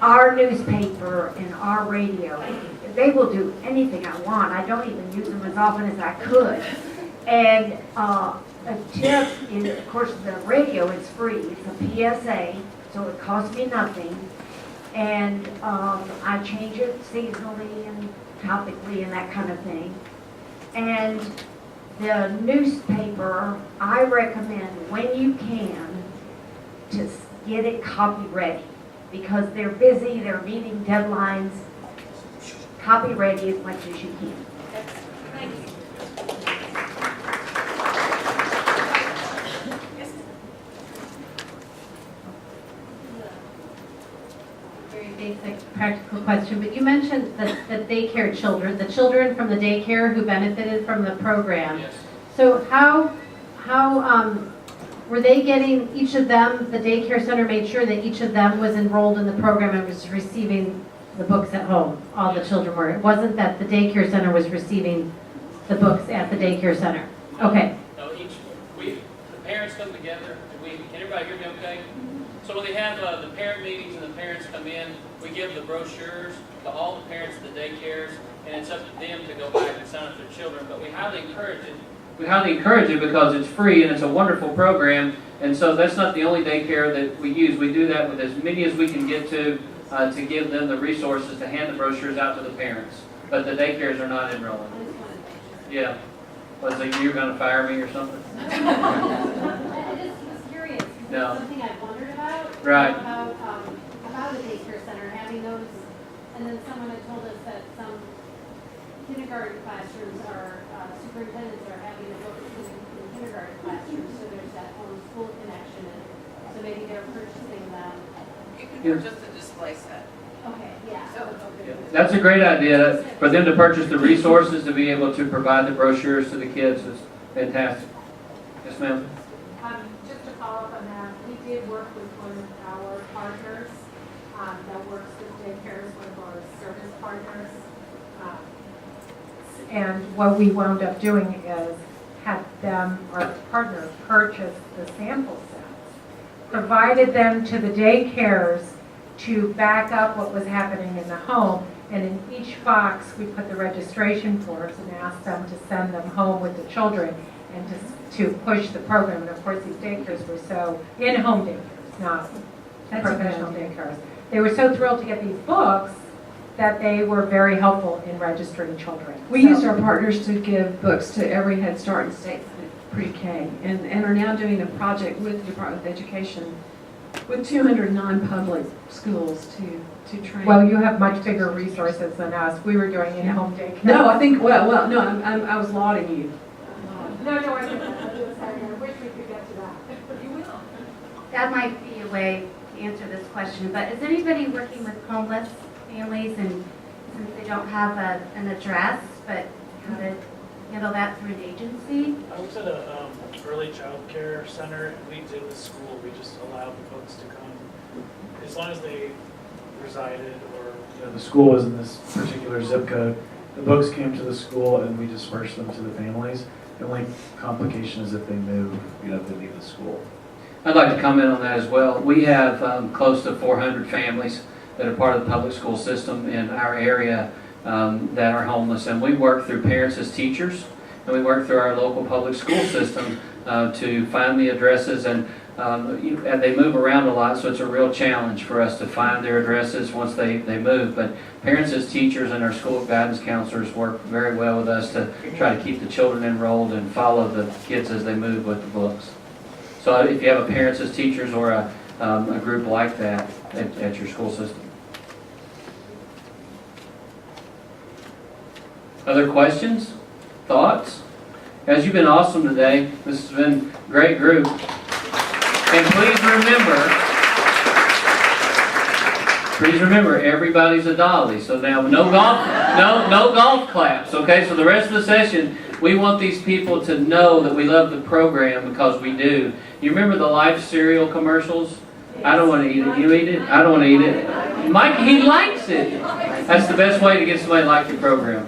Our newspaper and our radio, they will do anything I want. I don't even use them as often as I could. And a tip is, of course, the radio is free. It's a PSA, so it costs me nothing. And I change it seasonally and topically and that kind of thing. And the newspaper, I recommend when you can to get it copy ready because they're busy, they're meeting deadlines. Copy ready as much as you can. Thank you. Very basic, practical question, but you mentioned the daycare children, the children from the daycare who benefited from the program. Yes. So how were they getting, each of them, the daycare center made sure that each of them was enrolled in the program and was receiving the books at home? All the children were. It wasn't that the daycare center was receiving the books at the daycare center. Okay. No, the parents come together, and can everybody hear me okay? So when they have the parent meetings and the parents come in, we give the brochures to all the parents of the daycares, and it's up to them to go back and sign up their children, but we highly encourage it. We highly encourage it because it's free and it's a wonderful program, and so that's not the only daycare that we use. We do that with as many as we can get to give them the resources to hand the brochures out to the parents, but the daycares are not enrolling. Yeah. Was it you were going to fire me or something? I just was curious. No. It's something I wondered about. Right. About a daycare center having those, and then someone had told us that some kindergarten classrooms are superintendents are having the books in kindergarten classrooms, so there's that home school connection, and so maybe they're purchasing them. You can purchase the display set. Okay, yeah. Yeah, that's a great idea. For them to purchase the resources to be able to provide the brochures to the kids is fantastic. Yes, ma'am? Just to follow up on that, we did work with one of our partners that works with daycares, one of our service partners. And what we wound up doing is had them, our partner, purchase the sample sets, provided them to the daycares to back up what was happening in the home. And in each box, we put the registration forms and asked them to send them home with the children and to push the program. And of course, these daycares were so, in-home daycares, not professional daycares. They were so thrilled to get these books that they were very helpful in registering children. We used our partners to give books to every Head Start in state pre-K and are now doing a project with the Department of Education with 200 non-public schools to train. Well, you have much bigger resources than us. We were doing in-home daycare. No, I think, no, I was lauding you. No, I didn't. I wish we could get to that. You will. That might be a way to answer this question, but is anybody working with homeless families, and since they don't have an address, but how to handle that through an agency? I worked at a early child care center, and we did with school. We just allowed the folks to come as long as they resided, or the school was in this particular zip code. The books came to the school, and we dispersed them to the families. The only complication is if they move, they leave the school. I'd like to comment on that as well. We have close to 400 families that are part of the public school system in our area that are homeless, and we work through parents as teachers, and we work through our local public school system to find the addresses, and they move around a lot, so it's a real challenge for us to find their addresses once they move. But parents as teachers and our school guidance counselors work very well with us to try to keep the children enrolled and follow the kids as they move with the books. So if you have a parents as teachers or a group like that at your school system. Other questions? Thoughts? Guys, you've been awesome today. This has been a great group. And please remember, everybody's a Dolly. So now no golf claps, okay? So the rest of the session, we want these people to know that we love the program because we do. You remember the Life cereal commercials? I don't want to eat it. You eat it? I don't want to eat it. Mike, he likes it. That's the best way to get somebody to like your program.